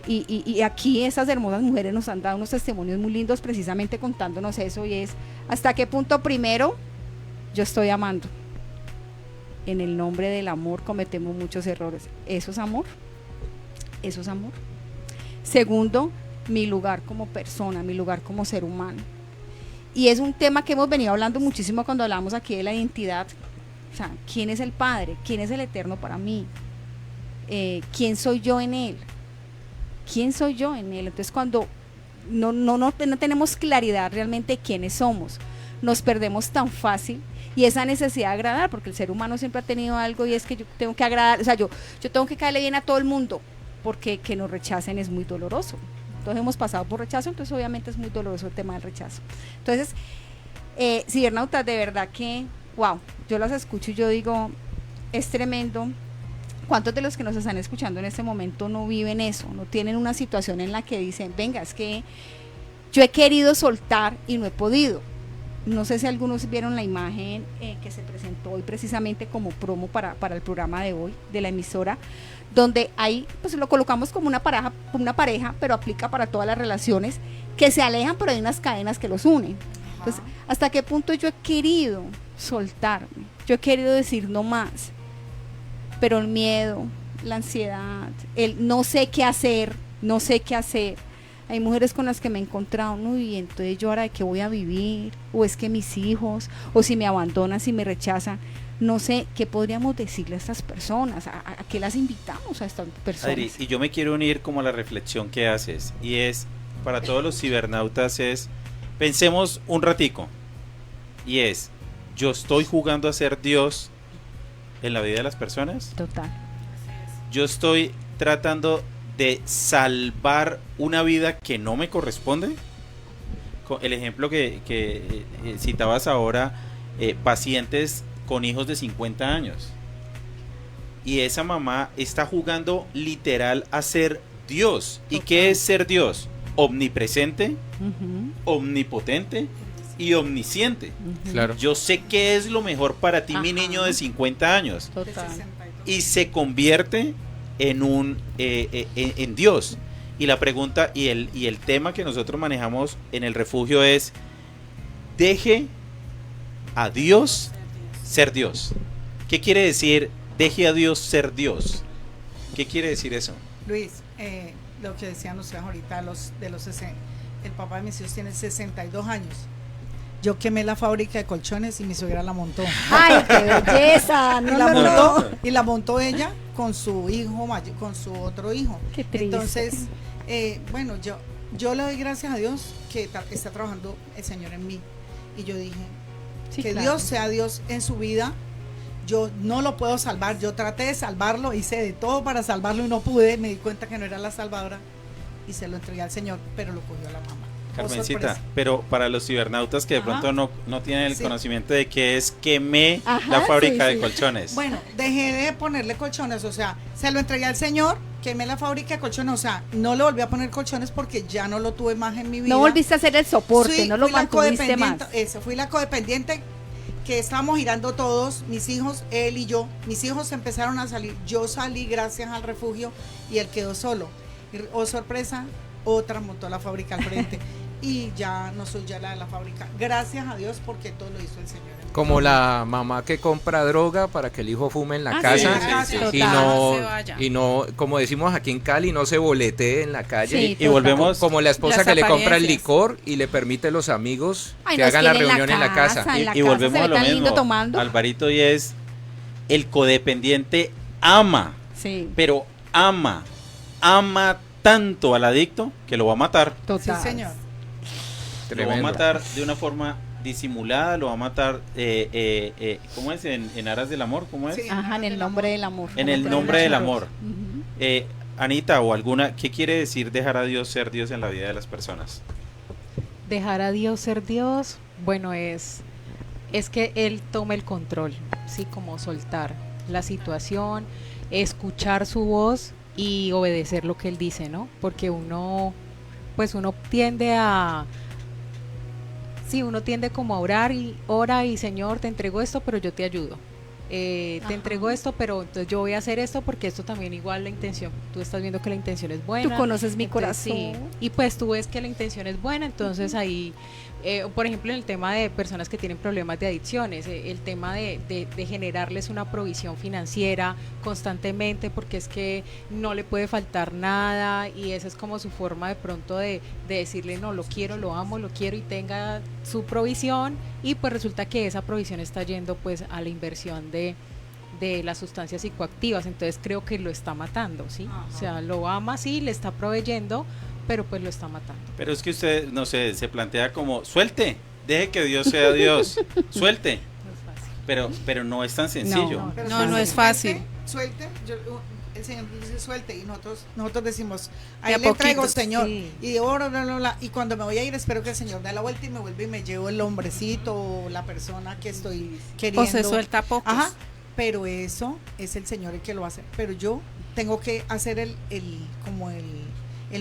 Y aquí esas hermosas mujeres nos han dado unos testimonios muy lindos precisamente contándonos eso, y es hasta qué punto, primero, yo estoy amando. En el nombre del amor cometemos muchos errores. ¿Eso es amor? ¿Eso es amor? Segundo, mi lugar como persona, mi lugar como ser humano. Y es un tema que hemos venido hablando muchísimo cuando hablamos aquí de la identidad. O sea, ¿quién es el Padre? ¿Quién es el Eterno para mí? ¿Quién soy yo en Él? ¿Quién soy yo en Él? Entonces, cuando no tenemos claridad realmente de quiénes somos, nos perdemos tan fácil, y esa necesidad de agradar, porque el ser humano siempre ha tenido algo, y es que yo tengo que agradar, o sea, yo tengo que caerle bien a todo el mundo, porque que nos rechacen es muy doloroso. Entonces hemos pasado por rechazo, entonces obviamente es muy doloroso el tema del rechazo. Entonces, cibernautas, de verdad que, wow, yo las escucho y yo digo, es tremendo. ¿Cuántos de los que nos están escuchando en este momento no viven eso? No tienen una situación en la que dicen, venga, es que yo he querido soltar y no he podido. No sé si algunos vieron la imagen que se presentó hoy precisamente como promo para el programa de hoy, de la emisora, donde ahí pues lo colocamos como una pareja, pero aplica para todas las relaciones que se alejan, pero hay unas cadenas que los unen. Entonces, ¿hasta qué punto yo he querido soltarme? Yo he querido decir no más, pero el miedo, la ansiedad, el no sé qué hacer. Hay mujeres con las que me he encontrado, ¿no? Y entonces yo ahora de qué voy a vivir, o es que mis hijos, o si me abandonan, si me rechazan, no sé, ¿qué podríamos decirle a estas personas? ¿A qué las invitamos a estas personas? Adri, y yo me quiero unir como a la reflexión que haces, y es, para todos los cibernautas es, pensemos un ratico, y es, ¿yo estoy jugando a ser Dios en la vida de las personas? Total. Yo estoy tratando de salvar una vida que no me corresponde. El ejemplo que citabas ahora, pacientes con hijos de 50 años. Y esa mamá está jugando literal a ser Dios. ¿Y qué es ser Dios? Omnipresente, omnipotente y omnisciente. Claro. Yo sé qué es lo mejor para ti, mi niño de 50 años. Total. Y se convierte en Dios. Y la pregunta y el tema que nosotros manejamos en el refugio es: deje a Dios ser Dios. ¿Qué quiere decir deje a Dios ser Dios? ¿Qué quiere decir eso? Luis, lo que decían ustedes ahorita, el papá de mis hijos tiene 62 años. Yo quemé la fábrica de colchones y mi suegra la montó. ¡Ay, qué belleza! Y la montó ella con su hijo mayor, con su otro hijo. Qué triste. Entonces, bueno, yo le doy gracias a Dios que está trabajando el Señor en mí. Y yo dije, Sí, que claro. Dios sea Dios en su vida. Yo no lo puedo salvar, yo traté de salvarlo, hice de todo para salvarlo y no pude, me di cuenta que no era la salvadora y se lo entregué al Señor, pero lo cogió la mamá. Carmencita, sorpresa. pero para los cibernautas que de Ajá. pronto no tienen el Sí. conocimiento de qué es quemé Ajá, la fábrica sí, de sí. colchones. Bueno, dejé de ponerle colchones, o sea, se lo entregué al Señor, quemé la fábrica de colchones, o sea, no le volví a poner colchones porque ya no lo tuve más en mi vida. No volviste a hacer el soporte, Sí, no lo fui la mantuviste más. codependiente, eso, fui la codependiente que estábamos girando todos, mis hijos, él y yo. Mis hijos empezaron a salir, yo salí gracias al refugio y él quedó solo. Y, oh sorpresa, otra montó la fábrica al frente y ya no soy ya la de la fábrica. Gracias a Dios porque todo lo hizo el Señor. Como la mamá que compra droga para que el hijo fume en la Ah, casa sí, y total. no, Se vaya. y no, como decimos aquí en Cali, no se boletee en la calle. Sí, y total. volvemos Como la esposa Las que le compra el apariencias. licor y le permite a los amigos Ay, que no, es hagan que la él reunión en la casa. en la y casa volvemos se ve a lo tan lindo mismo, tomando. Alvarito, y es el codependiente ama, Sí, pero ama tanto al adicto que lo va a matar. Sí, total. Señor. Lo va a Tremendo. matar de una forma disimulada, lo va a matar, ¿cómo es? En aras del amor, ¿cómo es? Sí. Ajá, en el nombre del amor. En el nombre del amor. Ujú. Anita, o alguna, ¿qué quiere decir dejar a Dios ser Dios en la vida de las personas? Dejar a Dios ser Dios, bueno, es que Él tome el control, sí, como soltar la situación, escuchar su voz y obedecer lo que Él dice, ¿no? Porque uno tiende uno tiende como a orar y ora y Señor, te entrego esto, pero yo te ayudo. Te Ajá. entrego esto, pero entonces yo voy a hacer esto porque esto también igual la intención, tú estás viendo que la intención es buena. Tú conoces mi Entonces, corazón. sí, y pues tú ves que la intención es buena, entonces ahí Por ejemplo, en el tema de personas que tienen problemas de adicciones, el tema de generarles una provisión financiera constantemente, porque es que no le puede faltar nada, y esa es como su forma de pronto de decirle, no, lo quiero, lo amo, lo quiero, y tenga su provisión, y pues resulta que esa provisión está yendo pues a la inversión de las sustancias psicoactivas. Entonces creo que lo está matando, ¿sí? Ajá. O sea, lo ama, sí, le está proveyendo, pero pues lo está matando. Pero es que usted, no sé, se plantea como, suelte, deje que Dios sea Dios, suelte. No es fácil. Pero no es tan sencillo. No. Pero No es fácil. Suelte, el Señor dice suelte, y nosotros decimos, ahí De a le entrego, poquitos, Señor, sí. y de oro, y cuando me voy a ir espero que el Señor dé la vuelta y me vuelva y me llevo el hombrecito o la persona que estoy queriendo. O se suelta a pocos. Ajá, pero eso es el Señor el que lo hace, pero yo tengo que hacer el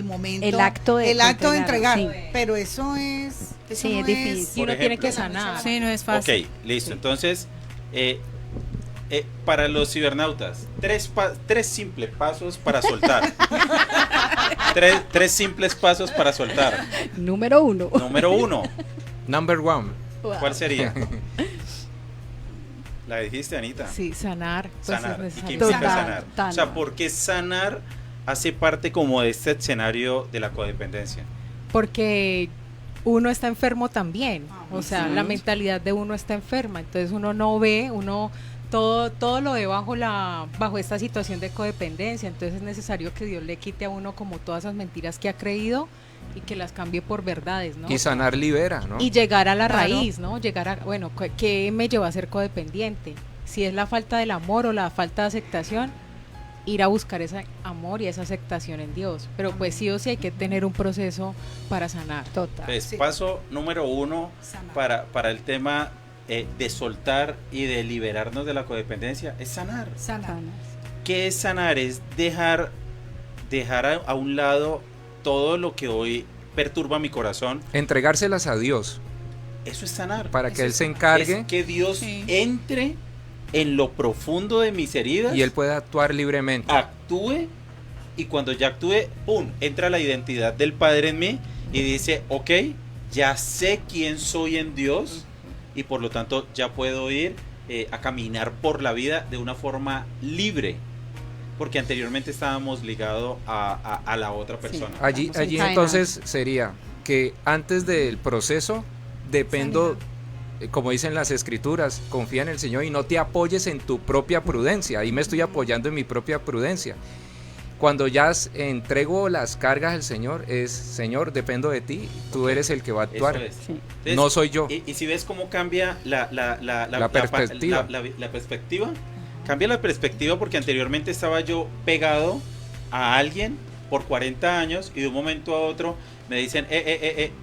momento, El acto de entregar, sí. pero eso Sí, no es difícil. Y uno Por tiene que ejemplo. sanar. Sí, no es fácil. Ok, listo. Entonces, para los cibernautas, tres simples pasos para soltar. tres simples pasos para soltar. Número 1. Número 1, Number one. ¿cuál sería? La dijiste, Anita. Sí, sanar. Pues Sanar. es ¿Y qué necesario. implica Total, sanar? O sea, ¿por qué sanar hace parte como de este escenario de la codependencia? Porque uno está enfermo también, o sea, Ujú. la mentalidad de uno está enferma, entonces uno no ve, todo lo ve bajo esta situación de codependencia, entonces es necesario que Dios le quite a uno como todas esas mentiras que ha creído y que las cambie por verdades, ¿no? Y sanar libera, ¿no? Y llegar a la Claro. raíz, ¿no? Llegar a, bueno, ¿qué me llevó a ser codependiente? Si es la falta del amor o la falta de aceptación, ir a buscar ese amor y esa aceptación en Dios. Pero pues sí o sí hay que tener un proceso para sanar. Total. Entonces, Sí. paso número 1 Sanar. para el tema de soltar y de liberarnos de la codependencia es sanar. Sanar. ¿Qué es sanar? Es dejar a un lado todo lo que hoy perturba mi corazón. Entregárselas a Dios Eso es sanar. para que Eso Él es se sanar. encargue Es que Dios Sí. entre en lo profundo de mis heridas, y Él pueda actuar libremente. actúe, y cuando ya actúe, ¡pum!, entra la identidad del Padre en mí y dice, ok, ya sé quién soy en Dios, y por lo tanto ya puedo ir a caminar por la vida de una forma libre, porque anteriormente estábamos ligados a la otra persona. Allí encadenados. entonces sería que antes del proceso dependo, como dicen las escrituras, confía en el Señor y no te apoyes en tu propia prudencia. Ahí me estoy apoyando en mi propia prudencia. Cuando ya entrego las cargas al Señor, es, Señor, dependo de ti, tú eres el que va a actuar. Eso es. Sí. Entonces, No soy yo. Y si ves cómo cambia la perspectiva. la perspectiva, cambia la perspectiva, porque anteriormente estaba yo pegado a alguien por 40 años y de un momento a otro me dicen,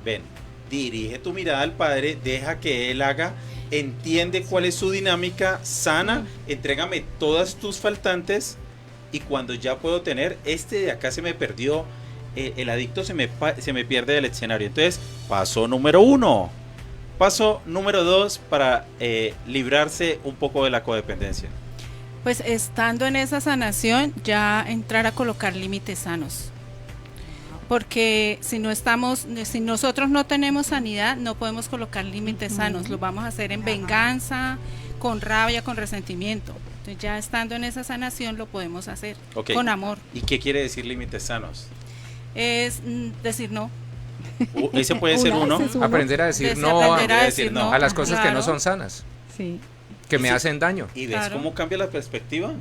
ven, dirige tu mirada al Padre, deja que Él haga, entiende cuál es su dinámica, sana, entrégame todas tus faltantes, y cuando ya puedo tener, de acá se me perdió, el adicto se me pierde del escenario. Entonces, paso número 1. Paso número 2 para librarse un poco de la codependencia. Pues estando en esa sanación, ya entrar a colocar límites sanos. Porque si nosotros no tenemos sanidad, no podemos colocar límites sanos. Lo vamos a hacer en venganza, con rabia, con resentimiento. Entonces ya estando en esa sanación lo podemos hacer Ok. con amor. ¿Y qué quiere decir límites sanos? Es decir no. Ese puede ser uno. Ese es Aprender a decir Desde no aprender a decir decir no no a las cosas que no claro. son sanas, Sí. que me Sí. hacen daño. ¿Y ves Claro. cómo cambia la perspectiva?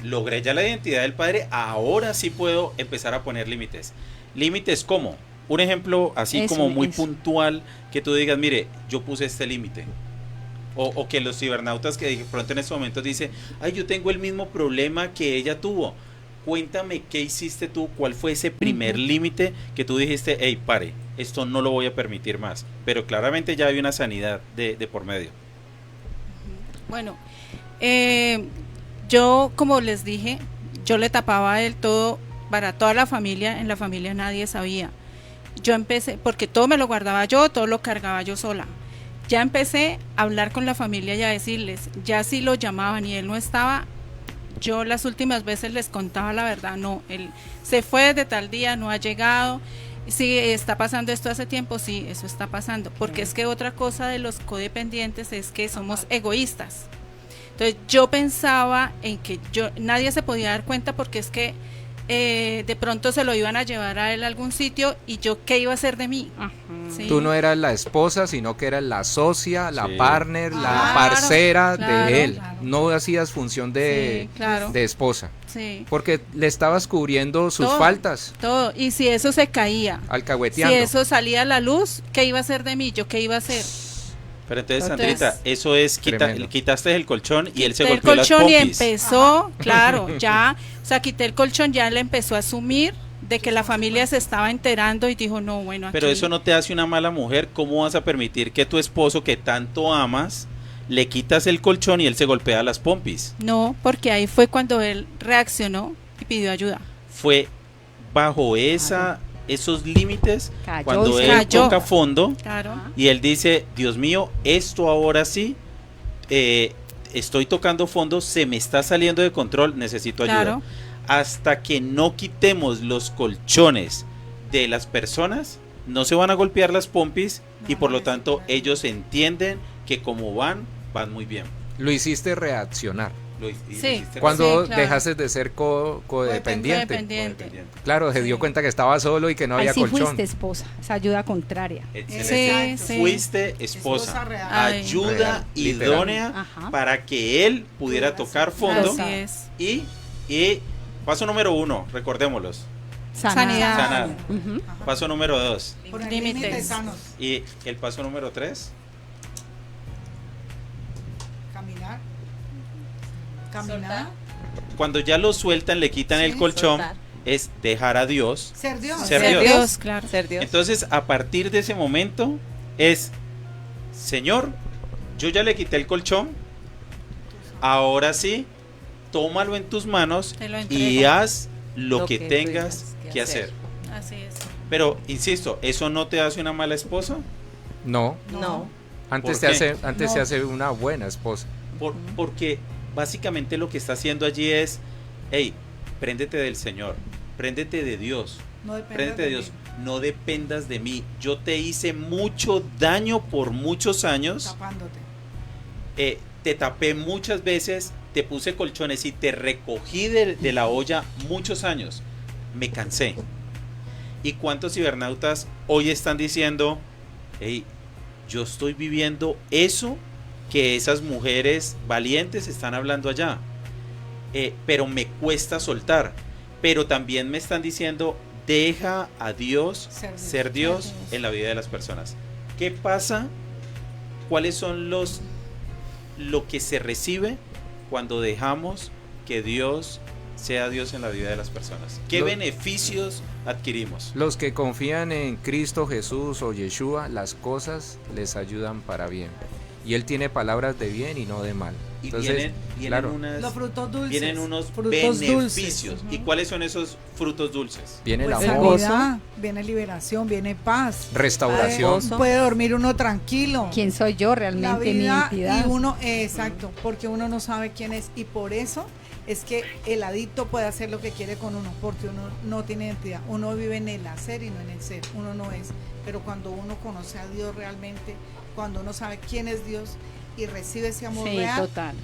Logré ya la identidad del Padre, ahora sí puedo empezar a poner límites. ¿Límites cómo? Un ejemplo así Eso, como muy eso. puntual, que tú digas, mire, yo puse este límite. O que los cibernautas que de pronto en estos momentos dicen, ay, yo tengo el mismo problema que ella tuvo. Cuéntame qué hiciste tú, cuál fue ese primer límite que tú dijiste, hey, pare, esto no lo voy a permitir más. Pero claramente ya hay una sanidad de por medio. Bueno, yo como les dije, yo le tapaba del todo para toda la familia, en la familia nadie sabía. Yo empecé, porque todo me lo guardaba yo, todo lo cargaba yo sola. Ya empecé a hablar con la familia y a decirles, ya si lo llamaban y él no estaba, yo las últimas veces les contaba la verdad, no, él se fue desde tal día, no ha llegado, Sí, está pasando esto hace tiempo, sí, eso está pasando, porque es que otra cosa de los codependientes es que somos egoístas. Entonces yo pensaba en que nadie se podía dar cuenta porque es que de pronto se lo iban a llevar a él a algún sitio y yo qué iba a hacer de mí. ¿Sí? Tú no eras la esposa, sino que eras la socia, la Sí. partner, la Claro, parcera claro, de él. claro. No hacías función de, Sí, claro. de esposa, Sí, porque le estabas cubriendo sus Todo. faltas, todo. Y si eso se caía, si alcahueteando. eso salía a la luz, ¿qué iba a hacer de mí? ¿Yo qué iba a hacer? Pero entonces, Entonces- Sandrita, eso es, Tremendo. quitaste el colchón y él se Quité el golpeó las colchón y pompis. empezó, claro, ya, o sea, quité el colchón, ya él empezó a asumir de que la familia se estaba enterando y dijo, no, bueno, Pero aquí- eso no te hace una mala mujer. ¿Cómo vas a permitir que tu esposo, que tanto amas, le quitas el colchón y él se golpea las pompis? No, porque ahí fue cuando él reaccionó y pidió ayuda. Fue bajo esos límites Cayó cuando y él cayó. toca fondo Claro. y él dice, Dios mío, esto ahora sí, estoy tocando fondo, se me está saliendo de control, necesito ayuda. Claro. Hasta que no quitemos los colchones de las personas, no se van a golpear las pompis y por lo tanto ellos entienden que como van muy bien. Lo hiciste reaccionar. Sí. Cuando Sí, claro. dejaste de ser codependiente. Codependiente. Claro, se dio cuenta que estaba solo y que no Ahí había sí colchón. fuiste esposa, esa ayuda contraria. Excelente. Sí, sí. Fuiste esposa, Esposa real. Ay. ayuda Real, literal. idónea Ajá. para que él pudiera tocar fondo. Así es. Y paso número 1, recordémoslos, Sanidad. sanar. Ujú. Ajá. Paso número 2 Poner Límites. límites sanos. y el paso número 3. Caminar. Cuando ya lo sueltan, le quitan Sí, el colchón, soltar. es dejar a Dios. Ser Dios. Ser Ser Dios. Dios, claro. Ser Dios. Entonces, a partir de ese momento, es, Señor, yo ya le quité el colchón, ahora sí, tómalo en tus manos Te lo y entrego. haz lo que tú tengas tengas que hacer. Así es. Pero, insisto, ¿eso no te hace una mala esposa? No, No. antes, ¿Por te qué? hace, antes No. te hace una buena esposa. Porque básicamente lo que está haciendo allí es, hey, préndete del Señor, préndete de Dios, No depende préndete de Dios, no dependas de mí. Yo te hice mucho daño por muchos años, Tapándote. te tapé muchas veces, te puse colchones y te recogí de la olla muchos años. Me cansé. ¿Y cuántos cibernautas hoy están diciendo, hey, yo estoy viviendo eso que esas mujeres valientes están hablando allá? Pero me cuesta soltar. Pero también me están diciendo, deja a Dios ser Dios en la vida de las personas. ¿Qué pasa? ¿Cuáles son lo que se recibe cuando dejamos que Dios sea Dios en la vida de las personas? ¿Qué Lo- beneficios adquirimos? Los que confían en Cristo Jesús o Yeshua, las cosas les ayudan para bien. Y Él tiene palabras de bien y no de mal. Y Entonces, vienen claro, Los frutos dulces. vienen unos frutos beneficios. dulces. ¿Y cuáles son esos frutos dulces? viene el Pues amor, sanidad, viene liberación, viene paz. restauración. Puede dormir uno tranquilo. ¿Quién soy yo La realmente, mi vida identidad? y uno, exacto, porque uno no sabe quién es y por eso es que el adicto puede hacer lo que quiere con uno, porque uno no tiene identidad, uno vive en el hacer y no en el ser, uno no es, pero cuando uno conoce a Dios realmente, cuando uno sabe quién es Dios y recibe ese amor Sí, real, total.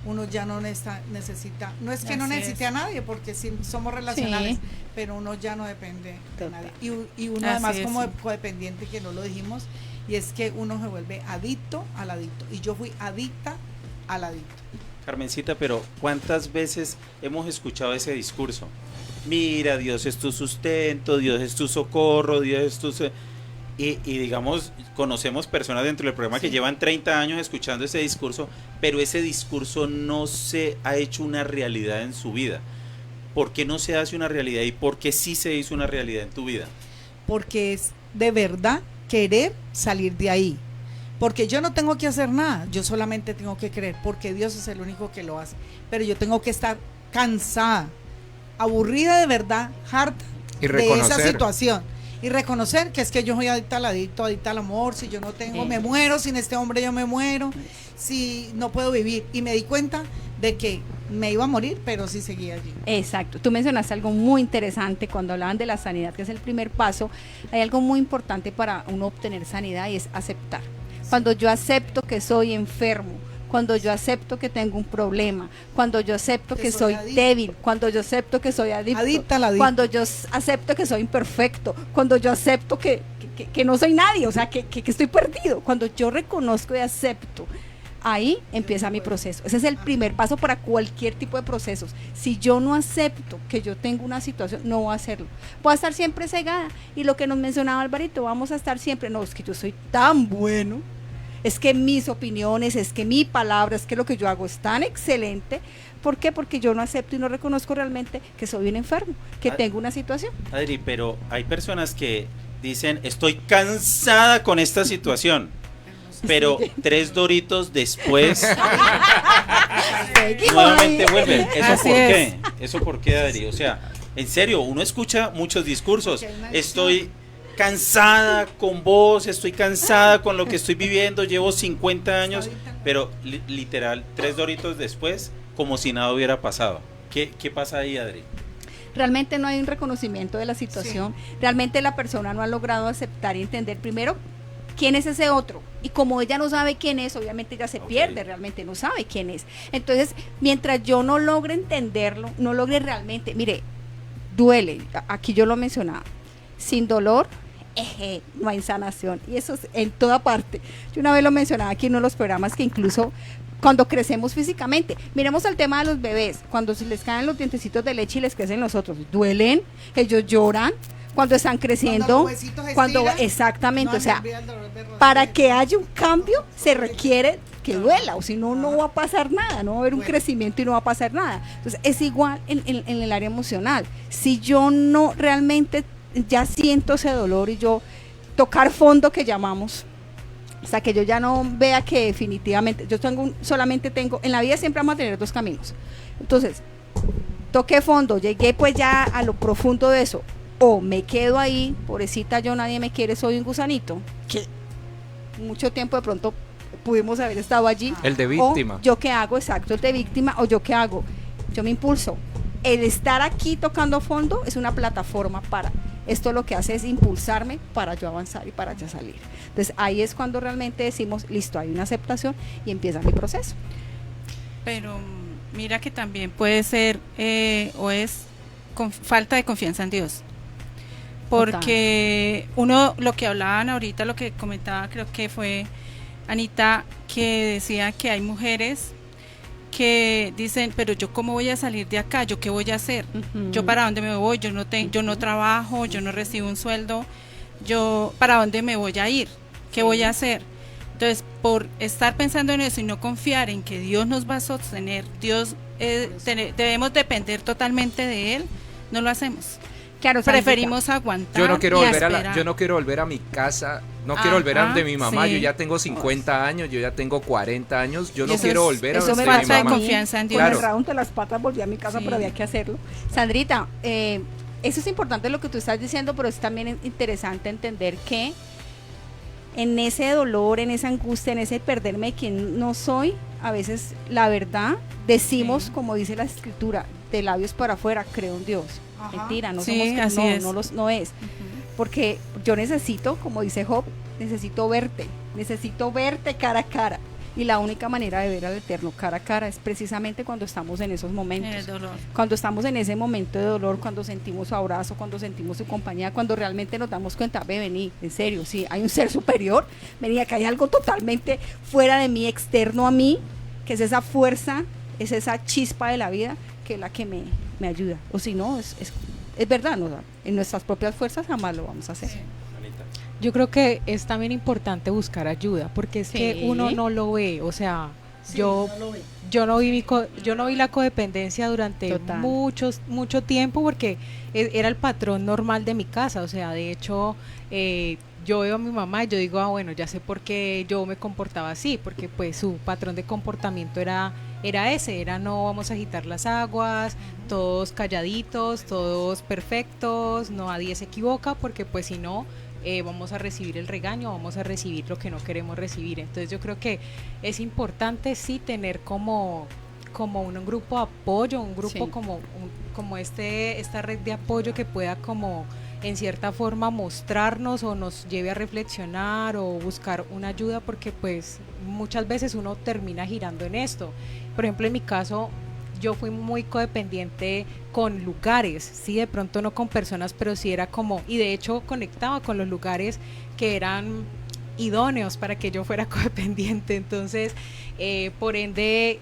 uno ya no necesita, no es que no Así necesite es. a nadie, porque sí somos relacionales, Sí. pero uno ya no depende de Total. nadie. Y uno Así además es, como sí. codependiente, que no lo dijimos, y es que uno se vuelve adicto al adicto. Y yo fui adicta al adicto. Carmencita, pero ¿cuántas veces hemos escuchado ese discurso? Mira, Dios es tu sustento, Dios es tu socorro, Dios es tu... Y digamos, conocemos personas dentro del programa que Sí. llevan 30 años escuchando ese discurso, pero ese discurso no se ha hecho una realidad en su vida. ¿Por qué no se hace una realidad y por qué sí se hizo una realidad en tu vida? Porque es de verdad querer salir de ahí. Porque yo no tengo que hacer nada, yo solamente tengo que creer, porque Dios es el único que lo hace. Pero yo tengo que estar cansada, aburrida de verdad, harta Y de esa reconocer. situación. Y reconocer que es que yo soy adicta al adicto, adicta al amor, si yo no tengo, me muero, sin este hombre yo me muero, si no puedo vivir. Y me di cuenta de que me iba a morir, pero sí seguía allí. Exacto, tú mencionaste algo muy interesante cuando hablaban de la sanidad, que es el primer paso. Hay algo muy importante para uno obtener sanidad y es aceptar. Cuando yo acepto que soy enfermo, cuando yo acepto que tengo un problema, cuando yo acepto que soy débil, cuando yo acepto que soy adicta, cuando yo acepto que soy imperfecto, cuando yo acepto que no soy nadie, o sea, que estoy perdido, cuando yo reconozco y acepto, ahí empieza mi proceso. Ese es el primer paso para cualquier tipo de procesos. Si yo no acepto que yo tengo una situación, no voy a hacerlo. Voy a estar siempre cegada. Y lo que nos mencionaba Alvarito, vamos a estar siempre, no, es que yo soy tan bueno, es que mis opiniones, es que mi palabra, es que lo que yo hago es tan excelente. ¿Por qué? Porque yo no acepto y no reconozco realmente que soy un enfermo, que tengo una situación. Adri, pero hay personas que dicen, estoy cansada con esta situación, pero 3 Doritos después nuevamente vuelven. ¿Eso Así por es. qué? ¿Eso por qué, Adri? O sea, en serio, uno escucha muchos discursos. Estoy cansada con vos, estoy cansada con lo que estoy viviendo, llevo 50 años, pero literal, 3 Doritos después, como si nada hubiera pasado. ¿Qué pasa ahí, Adri? Realmente no hay un reconocimiento de la situación, realmente la persona no ha logrado aceptar y entender primero quién es ese otro, y como ella no sabe quién es, obviamente ella se pierde, realmente no sabe quién es. Entonces, mientras yo no logre entenderlo, no logre realmente, mire, duele, aquí yo lo mencionaba, sin dolor no hay sanación, y eso es en toda parte. Yo una vez lo mencionaba aquí en uno de los programas, que incluso cuando crecemos físicamente, miremos el tema de los bebés, cuando se les caen los dientecitos de leche y les crecen los otros, duelen, ellos lloran cuando están creciendo, cuando exactamente, o sea, para que haya un cambio se requiere que duela, o si no, no va a pasar nada, no va a haber un crecimiento y no va a pasar nada. Entonces es igual en el área emocional. Si yo no realmente ya siento ese dolor y yo tocar fondo, que llamamos, o sea, que yo ya no vea que definitivamente, yo solamente tengo, en la vida siempre vamos a tener 2 caminos. Entonces, toqué fondo, llegué pues ya a lo profundo de eso, o me quedo ahí, pobrecita yo, nadie me quiere, soy un gusanito, que mucho tiempo de pronto pudimos haber estado allí. El de víctima. O yo qué hago, exacto, el de víctima, o yo qué hago, yo me impulso. El estar aquí tocando fondo es una plataforma para, esto lo que hace es impulsarme para yo avanzar y para ya salir. Entonces ahí es cuando realmente decimos, listo, hay una aceptación y empieza mi proceso. Pero mira que también puede ser o es falta de confianza en Dios. Porque uno, lo que hablaban ahorita, lo que comentaba, creo que fue Anita, que decía que hay mujeres que dicen, pero yo cómo voy a salir de acá, yo qué voy a hacer, yo para dónde me voy, yo no trabajo, yo no recibo un sueldo, yo para dónde me voy a ir, qué voy a hacer. Entonces, por estar pensando en eso y no confiar en que Dios nos va a sostener, debemos depender totalmente de Él, no lo hacemos. Claro, preferimos aguantar. Yo no quiero y volver a mi casa, no quiero volver a donde mi mamá, sí. Yo ya tengo 50 años, yo ya tengo 40 años, yo no eso quiero volver a eso donde me mi falta de mamá. confianza en Dios. Con Claro. el raúl de las patas volví a mi casa, Sí. pero había que hacerlo. Sandrita, eso es importante lo que tú estás diciendo, pero es también interesante entender que en ese dolor, en esa angustia, en ese perderme de quien no soy, a veces la verdad decimos, como dice la escritura, de labios para afuera, creo en Dios. Ajá. Mentira, no Sí, somos, así no, es. no es. Porque yo necesito, como dice Job, necesito verte cara a cara. Y la única manera de ver al Eterno cara a cara es precisamente cuando estamos en esos momentos. El dolor. Cuando estamos en ese momento de dolor, cuando sentimos su abrazo, cuando sentimos su compañía, cuando realmente nos damos cuenta, vení, en serio, sí, hay un ser superior, vení, acá hay algo totalmente fuera de mí, externo a mí, que es esa fuerza, es esa chispa de la vida, que es la que me ayuda. O si no, es verdad, ¿no? En nuestras propias fuerzas jamás lo vamos a hacer. Yo creo que es también importante buscar ayuda, porque es que uno no lo ve, o sea, yo no vi la codependencia durante mucho tiempo, porque era el patrón normal de mi casa, o sea, de hecho, yo veo a mi mamá y yo digo, bueno, ya sé por qué yo me comportaba así, porque pues su patrón de comportamiento era ese, no vamos a agitar las aguas, todos calladitos, todos perfectos, nadie se equivoca, porque pues si no, vamos a recibir el regaño, vamos a recibir lo que no queremos recibir. Entonces yo creo que es importante sí tener como como un grupo de apoyo, un grupo Sí. como esta red de apoyo que pueda como en cierta forma mostrarnos o nos lleve a reflexionar o buscar una ayuda, porque pues muchas veces uno termina girando en esto. Por ejemplo, en mi caso, yo fui muy codependiente con lugares, sí, de pronto no con personas, pero sí era como, y de hecho conectaba con los lugares que eran idóneos para que yo fuera codependiente. Entonces por ende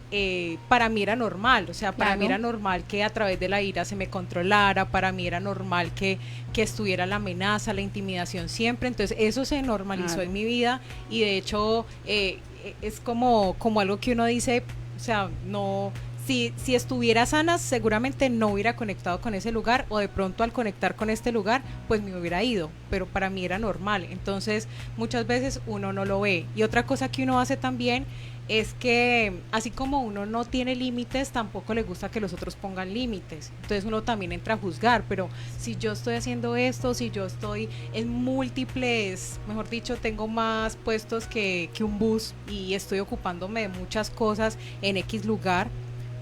para mí era normal, o sea, para Claro. mí era normal que a través de la ira se me controlara, para mí era normal que estuviera la amenaza, la intimidación siempre. Entonces eso se normalizó Claro. en mi vida, y de hecho es como algo que uno dice, o sea, no, si estuviera sana, seguramente no hubiera conectado con ese lugar, o de pronto al conectar con este lugar, pues me hubiera ido, pero para mí era normal. Entonces, muchas veces uno no lo ve. Y otra cosa que uno hace también es que, así como uno no tiene límites, tampoco le gusta que los otros pongan límites. Entonces uno también entra a juzgar, pero si yo estoy haciendo esto, si yo estoy en múltiples, mejor dicho, tengo más puestos que un bus, y estoy ocupándome de muchas cosas en X lugar,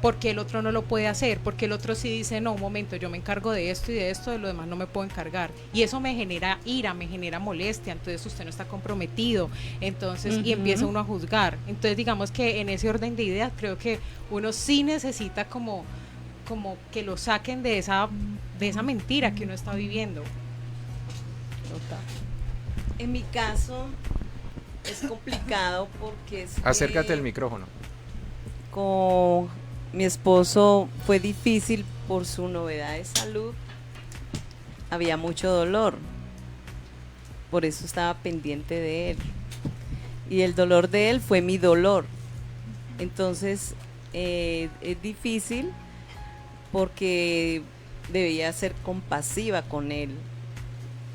porque el otro no lo puede hacer, porque el otro sí dice, no, un momento, yo me encargo de esto y de esto, de lo demás no me puedo encargar, y eso me genera ira, me genera molestia. Entonces usted no está comprometido, entonces, y empieza uno a juzgar. Entonces digamos que en ese orden de ideas creo que uno sí necesita como que lo saquen de esa mentira que uno está viviendo. En mi caso es complicado porque es que Acércate al micrófono. con mi esposo fue difícil por su novedad de salud. Había mucho dolor, por eso estaba pendiente de él, y el dolor de él fue mi dolor. Entonces es difícil porque debía ser compasiva con él,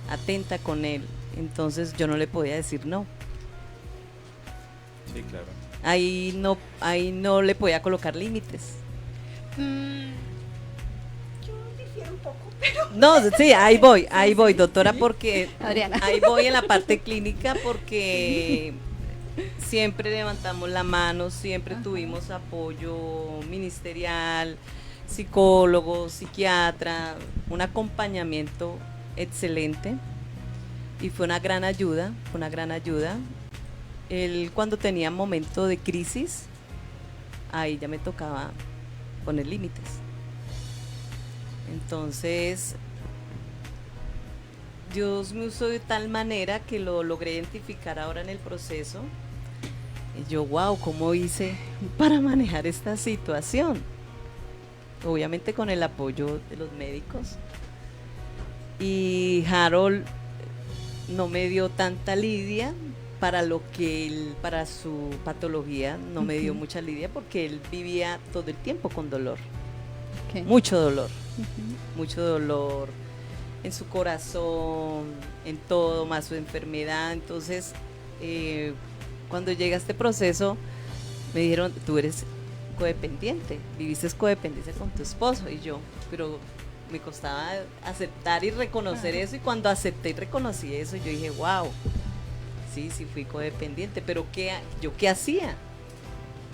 atenta con él. Entonces yo no le podía decir no. Sí, claro. Ahí no le podía colocar límites. Yo difiero un poco. No, sí, ahí voy, doctora, porque Adriana. ahí voy en la parte clínica, porque siempre levantamos la mano, siempre tuvimos apoyo ministerial, psicólogo, psiquiatra, un acompañamiento excelente, y fue una gran ayuda, Él, cuando tenía momento de crisis, ahí ya me tocaba poner límites. Entonces, Dios me usó de tal manera que lo logré identificar ahora en el proceso. Y yo, wow, ¿cómo hice para manejar esta situación? Obviamente con el apoyo de los médicos. Y Harold no me dio tanta lidia para su patología, no me dio mucha lidia, porque él vivía todo el tiempo con dolor. Okay. Mucho dolor en su corazón, en todo, más su enfermedad. Entonces, cuando llega este proceso, me dijeron, tú eres codependiente, viviste codependencia con tu esposo. Y yo, pero me costaba aceptar y reconocer eso, y cuando acepté y reconocí eso, yo dije, wow, sí fui codependiente, pero ¿yo qué hacía?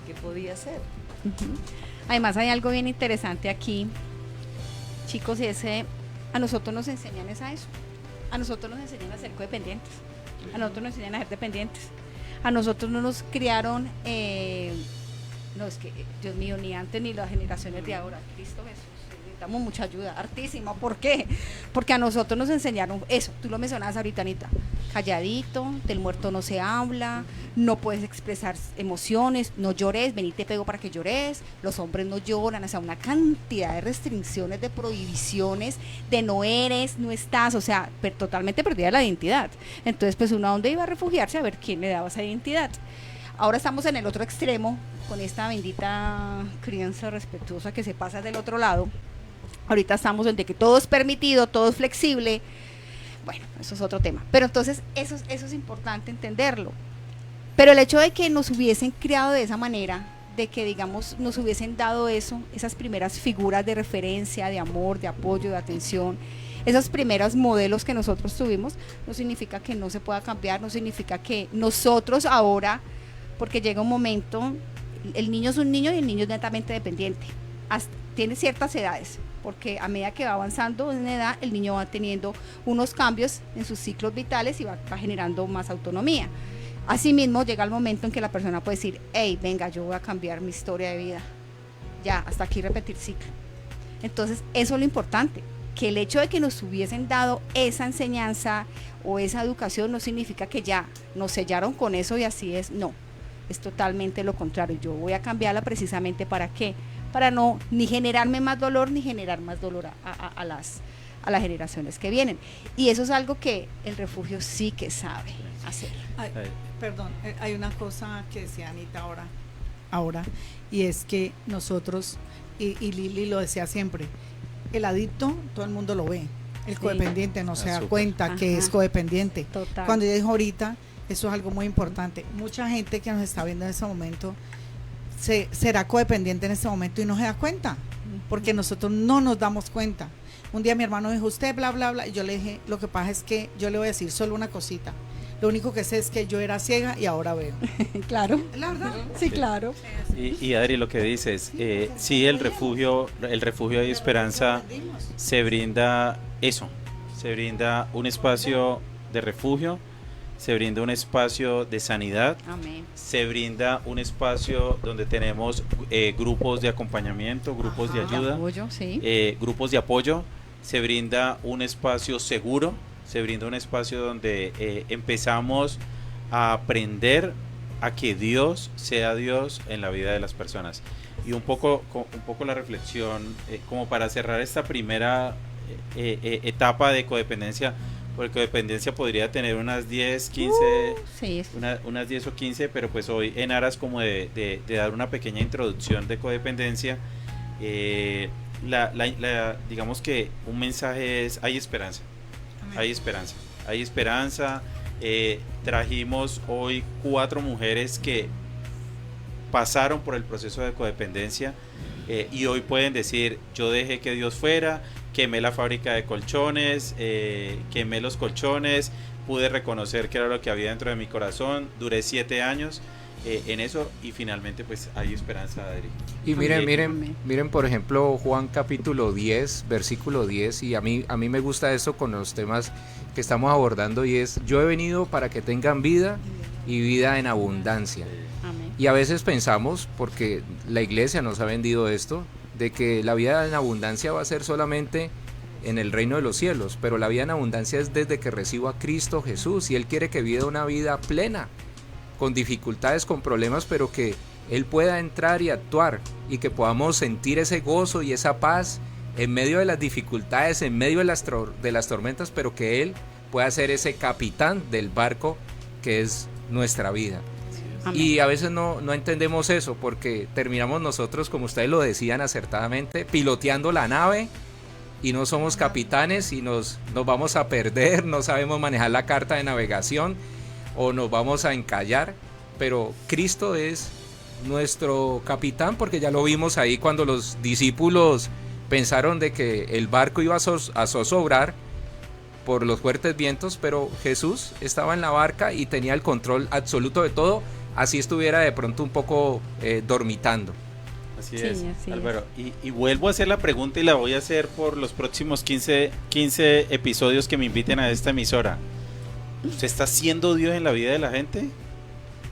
¿Qué podía hacer? Además hay algo bien interesante aquí, chicos, y a nosotros nos enseñan a eso. A nosotros nos enseñan a ser codependientes. A nosotros nos enseñan a ser dependientes. A nosotros no nos criaron, no, es que, Dios mío, ni antes ni las generaciones de ahora. Cristo Jesús, necesitamos mucha ayuda, hartísima. ¿Por qué? Porque a nosotros nos enseñaron eso. Tú lo mencionabas ahorita, Anita. Calladito, del muerto no se habla, no puedes expresar emociones, no llores, vení te pego para que llores, los hombres no lloran, o sea, una cantidad de restricciones, de prohibiciones, de no eres, no estás, o sea, totalmente perdida la identidad. Entonces, pues uno a dónde iba a refugiarse, a ver quién le daba esa identidad. Ahora estamos en el otro extremo, con esta bendita crianza respetuosa que se pasa del otro lado. Ahorita estamos en de que todo es permitido, todo es flexible. Bueno, eso es otro tema. Pero entonces eso es importante entenderlo. Pero el hecho de que nos hubiesen criado de esa manera, de que digamos nos hubiesen dado eso, esas primeras figuras de referencia, de amor, de apoyo, de atención, esos primeros modelos que nosotros tuvimos, no significa que no se pueda cambiar, no significa que nosotros ahora, porque llega un momento, el niño es un niño y el niño es netamente dependiente. Tiene ciertas edades, porque a medida que va avanzando en edad, el niño va teniendo unos cambios en sus ciclos vitales y va generando más autonomía. Asimismo, llega el momento en que la persona puede decir, hey, venga, yo voy a cambiar mi historia de vida. Ya, hasta aquí repetir ciclo. Entonces, eso es lo importante, que el hecho de que nos hubiesen dado esa enseñanza o esa educación no significa que ya nos sellaron con eso y así es, no. Es totalmente lo contrario. Yo voy a cambiarla precisamente ¿para qué? Para no ni generarme más dolor ni generar más dolor a las generaciones que vienen. Y eso es algo que el refugio sí que sabe hacer. Ay, perdón, hay una cosa que decía Anita ahora, y es que nosotros, y Lili lo decía siempre, el adicto todo el mundo lo ve, el codependiente no se da cuenta que es codependiente. Total. Cuando ella dijo ahorita, eso es algo muy importante. Mucha gente que nos está viendo en este momento será codependiente en este momento y no se da cuenta, porque nosotros no nos damos cuenta. Un día mi hermano dijo, usted bla, bla, bla, y yo le dije, lo que pasa es que yo le voy a decir solo una cosita. Lo único que sé es que yo era ciega y ahora veo. Claro. ¿La verdad? Sí, claro. Y Adri, lo que dices, sí, el refugio de Esperanza se brinda eso, se brinda un espacio de refugio, se brinda un espacio de sanidad, Amén. se brinda un espacio donde tenemos grupos de acompañamiento, grupos de ayuda, Apoyo, sí. grupos de apoyo, se brinda un espacio seguro, se brinda un espacio donde empezamos a aprender a que Dios sea Dios en la vida de las personas. Y un poco la reflexión, como para cerrar esta primera etapa de codependencia, porque codependencia podría tener unas 10, 15, sí. unas 10 o 15, pero pues hoy en aras como de dar una pequeña introducción de codependencia, digamos que un mensaje es, hay esperanza. Hay esperanza, hay esperanza. Trajimos hoy 4 mujeres que pasaron por el proceso de codependencia y hoy pueden decir, yo dejé que Dios fuera, quemé la fábrica de colchones, quemé los colchones, pude reconocer qué era lo que había dentro de mi corazón, duré 7 años en eso y finalmente pues hay esperanza, Adri. Y miren por ejemplo Juan capítulo 10, versículo 10, y a mí me gusta eso con los temas que estamos abordando, y es, yo he venido para que tengan vida y vida en abundancia. Amén. Y a veces pensamos, porque la iglesia nos ha vendido esto, de que la vida en abundancia va a ser solamente en el reino de los cielos, pero la vida en abundancia es desde que recibo a Cristo Jesús, y Él quiere que viva una vida plena, con dificultades, con problemas, pero que Él pueda entrar y actuar, y que podamos sentir ese gozo y esa paz en medio de las dificultades, en medio de las tormentas, pero que Él pueda ser ese capitán del barco que es nuestra vida. Amén. Y a veces no entendemos eso, porque terminamos nosotros, como ustedes lo decían acertadamente, piloteando la nave, y no somos capitanes y nos vamos a perder, no sabemos manejar la carta de navegación o nos vamos a encallar, pero Cristo es nuestro capitán, porque ya lo vimos ahí cuando los discípulos pensaron de que el barco iba a zozobrar por los fuertes vientos, pero Jesús estaba en la barca y tenía el control absoluto de todo, así estuviera de pronto un poco dormitando. Así Sí, es, así Álvaro. Y vuelvo a hacer la pregunta y la voy a hacer por los próximos 15 episodios que me inviten a esta emisora. ¿Usted está siendo Dios en la vida de la gente?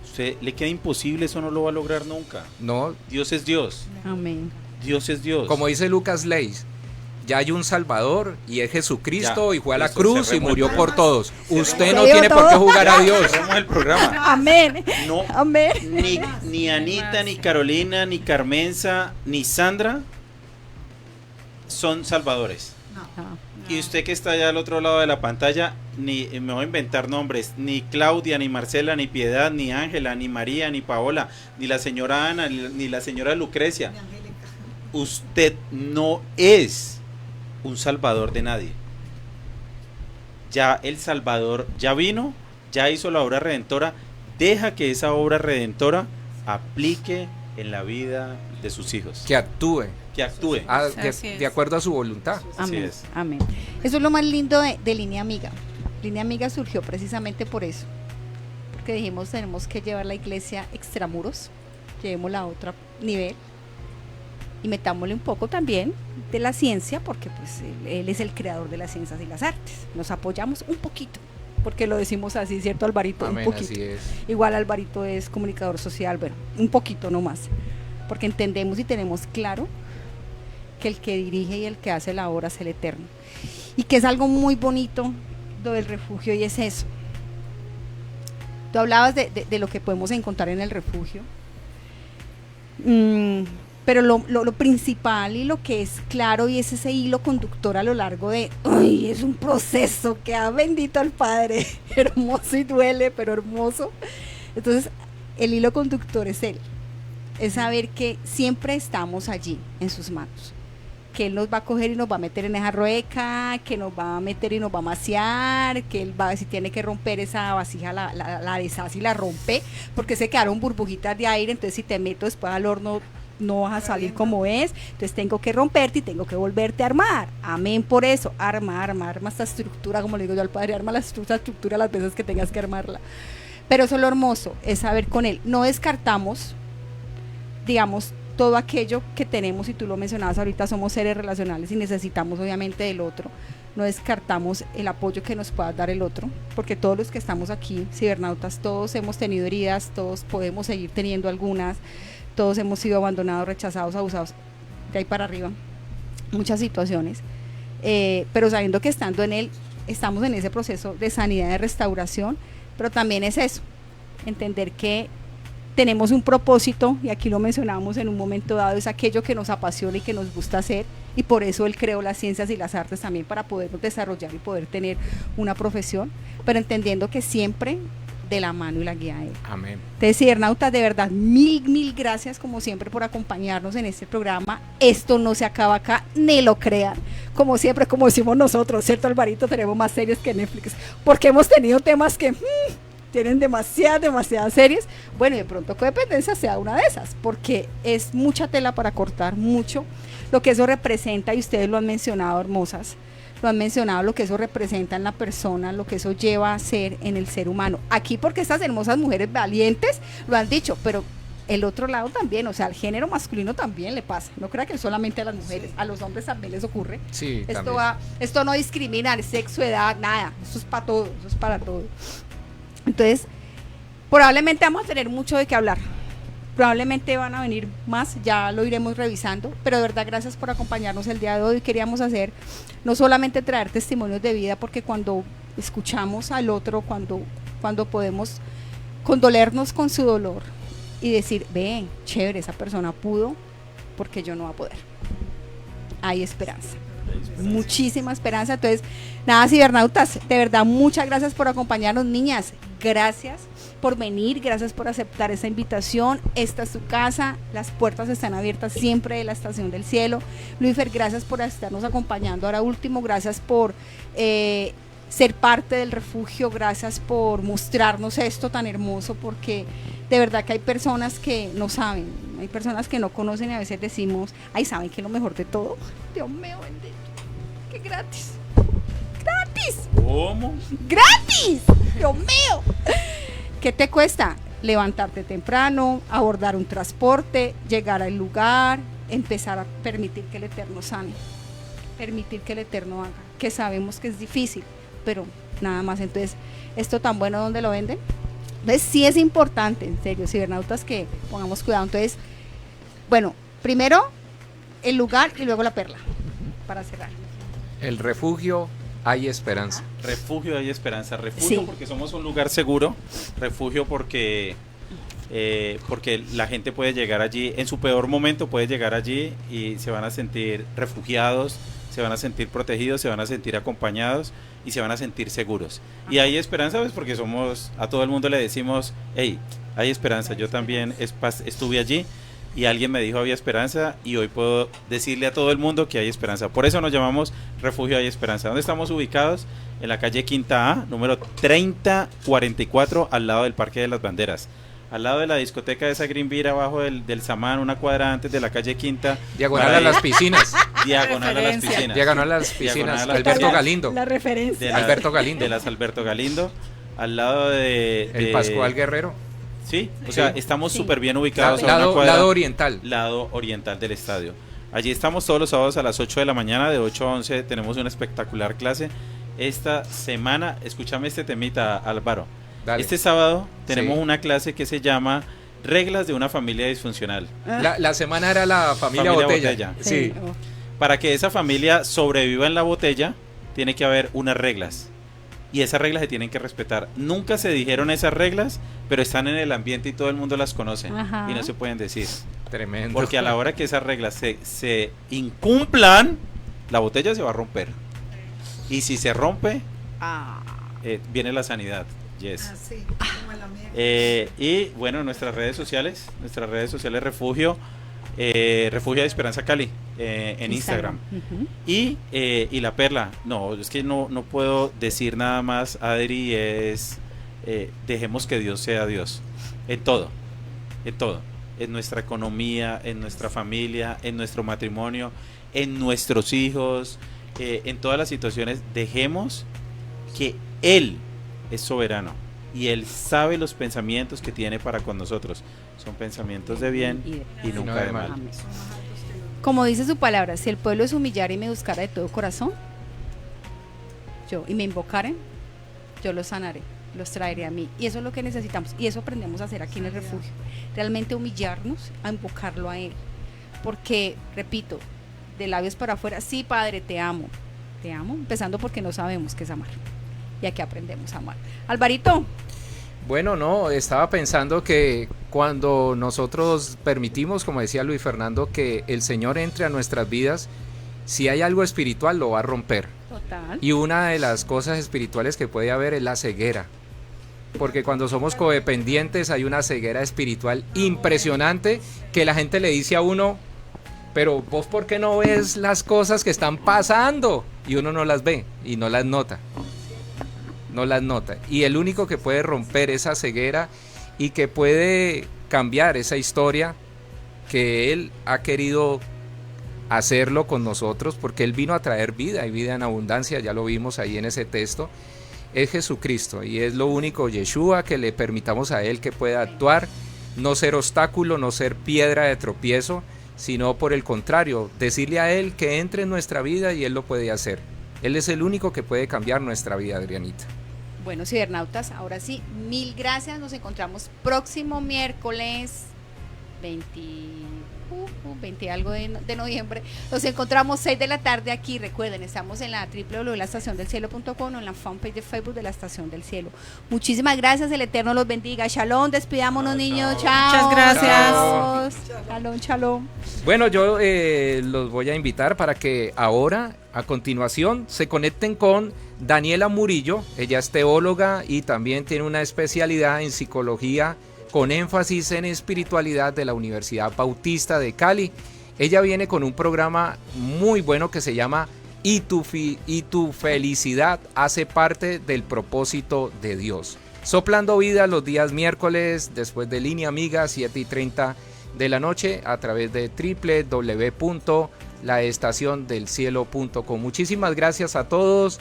¿Usted le queda imposible? Eso no lo va a lograr nunca. No, Dios es Dios. Amén. Dios es Dios. como dice Lucas Leis, ya hay un Salvador y es Jesucristo, Ya, y fue a la listo, cruz y cerremos murió el por programa. todos. Cerremos. Usted Se no dio tiene por qué todo. jugar a Dios. Cerremos el programa. Amén. No, Amén. ni Anita, ni Carolina, ni Carmenza, ni Sandra son salvadores. No. Y usted que está allá al otro lado de la pantalla, me voy a inventar nombres, ni Claudia, ni Marcela, ni Piedad, ni Ángela, ni María, ni Paola, ni la señora Ana, ni la señora Lucrecia. Usted no es un salvador de nadie. Ya el Salvador ya vino, ya hizo la obra redentora, deja que esa obra redentora aplique en la vida de sus hijos. Que actúe Que actúe. Así es. de acuerdo a su voluntad. Así Amén. es. Amén. Eso es lo más lindo de Línea Amiga. Línea Amiga surgió precisamente por eso. Porque dijimos, tenemos que llevar la iglesia extramuros, llevémosla a otro nivel y metámosle un poco también de la ciencia, porque pues él es el creador de las ciencias y las artes. Nos apoyamos un poquito, porque lo decimos así, ¿cierto, Alvarito? Amén, un poquito. así es. Igual Alvarito es comunicador social, bueno, un poquito nomás, porque entendemos y tenemos claro que el que dirige y el que hace la obra es el Eterno. Y que es algo muy bonito lo del refugio, y es eso. Tú hablabas de lo que podemos encontrar en el refugio, pero lo principal y lo que es claro y es ese hilo conductor a lo largo de, ¡ay! Es un proceso que ha bendito al Padre, hermoso y duele, pero hermoso. Entonces, el hilo conductor es Él, es saber que siempre estamos allí en sus manos, que Él nos va a coger y nos va a meter en esa rueca, que nos va a meter y nos va a maciar, que Él va, si tiene que romper esa vasija, la deshace y la rompe, porque se quedaron burbujitas de aire, entonces si te meto después al horno no vas a salir como es, entonces tengo que romperte y tengo que volverte a armar. Amén por eso, arma esta estructura, como le digo yo al Padre, arma esta estructura las veces que tengas que armarla. Pero eso es lo hermoso, es saber con Él, no descartamos, digamos, todo aquello que tenemos, y tú lo mencionabas ahorita, somos seres relacionales y necesitamos obviamente del otro, no descartamos el apoyo que nos pueda dar el otro, porque todos los que estamos aquí, cibernautas, todos hemos tenido heridas, todos podemos seguir teniendo algunas, todos hemos sido abandonados, rechazados, abusados, de ahí para arriba, muchas situaciones, pero sabiendo que estando en Él, estamos en ese proceso de sanidad, de restauración, pero también es eso, entender que tenemos un propósito, y aquí lo mencionamos en un momento dado, es aquello que nos apasiona y que nos gusta hacer, y por eso Él creó las ciencias y las artes también, para podernos desarrollar y poder tener una profesión, pero entendiendo que siempre de la mano y la guía de Él. Amén. Entonces, cibernautas, de verdad, mil gracias como siempre por acompañarnos en este programa. Esto no se acaba acá, ni lo crean. Como siempre, como decimos nosotros, ¿cierto, Alvarito? Tenemos más series que Netflix, porque hemos tenido temas que tienen demasiadas series. Bueno, y de pronto Codependencia sea una de esas, porque es mucha tela para cortar, mucho lo que eso representa, y ustedes lo han mencionado, hermosas, lo han mencionado, lo que eso representa en la persona, lo que eso lleva a ser en el ser humano. Aquí porque estas hermosas mujeres valientes lo han dicho, pero el otro lado también, o sea, al género masculino también le pasa. No crea que solamente a las mujeres, a los hombres también les ocurre. Sí, esto no discrimina el sexo, edad, nada. Eso es para todo, eso es para todo. Entonces, probablemente vamos a tener mucho de qué hablar. Probablemente van a venir más, ya lo iremos revisando, pero de verdad gracias por acompañarnos el día de hoy. Queríamos hacer, no solamente traer testimonios de vida, porque cuando escuchamos al otro, cuando podemos condolernos con su dolor y decir, ven, chévere, esa persona pudo, porque yo no voy a poder. Hay esperanza. Muchísima esperanza. Entonces, nada, cibernautas, de verdad, muchas gracias por acompañarnos, niñas. Gracias por venir, gracias por aceptar esta invitación. Esta es su casa, las puertas están abiertas siempre de la Estación del Cielo. Luisfer, gracias por estarnos acompañando ahora último, gracias por ser parte del refugio, gracias por mostrarnos esto tan hermoso, porque de verdad que hay personas que no saben, hay personas que no conocen, y a veces decimos, ay, ¿saben qué es lo mejor de todo? Dios mío, bendito, que gratis. ¿Cómo? ¡Gratis! ¡Dios mío! ¿Qué te cuesta? Levantarte temprano, abordar un transporte, llegar al lugar, empezar a permitir que el Eterno sane, permitir que el Eterno haga, que sabemos que es difícil, pero nada más. Entonces, esto tan bueno, ¿dónde lo venden? Entonces, sí es importante, en serio, cibernautas, que pongamos cuidado. Entonces, bueno, primero el lugar y luego la perla, para cerrar. El refugio, hay esperanza. Refugio, hay esperanza. Refugio, sí, porque somos un lugar seguro. Refugio porque la gente puede llegar allí, en su peor momento puede llegar allí y se van a sentir refugiados, se van a sentir protegidos, se van a sentir acompañados y se van a sentir seguros. Y hay esperanza, pues, porque a todo el mundo le decimos, hey, hay esperanza. Yo también estuve allí y alguien me dijo había esperanza, y hoy puedo decirle a todo el mundo que hay esperanza. Por eso nos llamamos Refugio Hay Esperanza. ¿Dónde estamos ubicados? En la calle Quinta A, número 3044, al lado del Parque de las Banderas, al lado de la discoteca de esa Green Beer, abajo del Samán, una cuadra antes de la calle Quinta. Diagonal a las piscinas. Diagonal a las piscinas. Diagonal a las piscinas. Alberto Galindo. La referencia. Alberto Galindo. De las Alberto Galindo, al lado de el Pascual Guerrero. Sí, o sea, estamos Sí. súper bien ubicados. a una Lado, cuadra- lado oriental. lado oriental del estadio. Allí estamos todos los sábados a las 8 de la mañana, de 8 a 11 tenemos una espectacular clase. Esta semana, escúchame este temita, Álvaro. Dale. Este sábado tenemos Sí. una clase que se llama Reglas de una familia disfuncional. La semana era la familia, Familia botella. Botella. Sí. Oh. Para que esa familia sobreviva en la botella, tiene que haber unas reglas. Y esas reglas se tienen que respetar. Nunca se dijeron esas reglas, pero están en el ambiente y todo el mundo las conoce. Ajá. Y no se pueden decir. Tremendo. Porque a la hora que esas reglas se incumplan, la botella se va a romper. Y si se rompe, Ah. viene la sanidad. Yes. Así, como en la mía. Y bueno, nuestras redes sociales Refugio de Esperanza Cali en Instagram. Ujú. Y la perla, no, es que no puedo decir nada más, Adri, es dejemos que Dios sea Dios, en todo, en nuestra economía, en nuestra familia, en nuestro matrimonio, en nuestros hijos, en todas las situaciones, dejemos que Él es soberano y Él sabe los pensamientos que tiene para con nosotros, son pensamientos de bien y no nunca de de mal. mal. Amén. Como dice su palabra, si el pueblo se humillara y me buscara de todo corazón, y me invocaren, yo los sanaré, los traeré a mí. Y eso es lo que necesitamos. Y eso aprendemos a hacer aquí en el refugio. Realmente humillarnos, a invocarlo a Él. Porque, repito, de labios para afuera, sí, Padre, te amo, empezando porque no sabemos qué es amar. Y aquí aprendemos a amar. Alvarito, Bueno, no, estaba pensando que cuando nosotros permitimos, como decía Luis Fernando, que el Señor entre a nuestras vidas, si hay algo espiritual lo va a romper. total. Y una de las cosas espirituales que puede haber es la ceguera. Porque cuando somos codependientes hay una ceguera espiritual impresionante que la gente le dice a uno, pero vos ¿por qué no ves las cosas que están pasando? Y uno no las ve y no las nota. No las nota. Y el único que puede romper esa ceguera y que puede cambiar esa historia, que Él ha querido hacerlo con nosotros, porque Él vino a traer vida y vida en abundancia, ya lo vimos ahí en ese texto, es Jesucristo. Y es lo único, Yeshua, que le permitamos a Él que pueda actuar, no ser obstáculo, no ser piedra de tropiezo, sino por el contrario, decirle a Él que entre en nuestra vida y Él lo puede hacer. Él es el único que puede cambiar nuestra vida, Adrianita. Bueno, cibernautas, ahora sí, mil gracias. Nos encontramos próximo miércoles 20 algo de noviembre. Nos encontramos 6 de la tarde aquí. Recuerden, estamos en la www.laestaciondelcielo.com o en la fanpage de Facebook de la Estación del Cielo. Muchísimas gracias, el Eterno los bendiga. Shalom, despidámonos, niños. Chao. Muchas gracias. Adiós. Shalom, shalom. Bueno, yo los voy a invitar para que ahora, a continuación, se conecten con Daniela Murillo. Ella es teóloga y también tiene una especialidad en psicología con énfasis en espiritualidad de la Universidad Bautista de Cali. Ella viene con un programa muy bueno que se llama Y tu felicidad hace parte del propósito de Dios. Soplando vida los días miércoles después de Línea Amiga, 7:30 de la noche, a través de www.laestaciondelcielo.com. Muchísimas gracias a todos.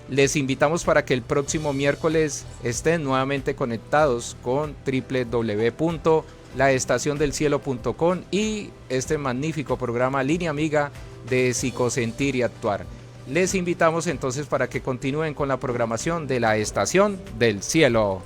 Les invitamos para que el próximo miércoles estén nuevamente conectados con www.laestaciondelcielo.com y este magnífico programa Línea Amiga de Psicosentir y Actuar. Les invitamos entonces para que continúen con la programación de la Estación del Cielo.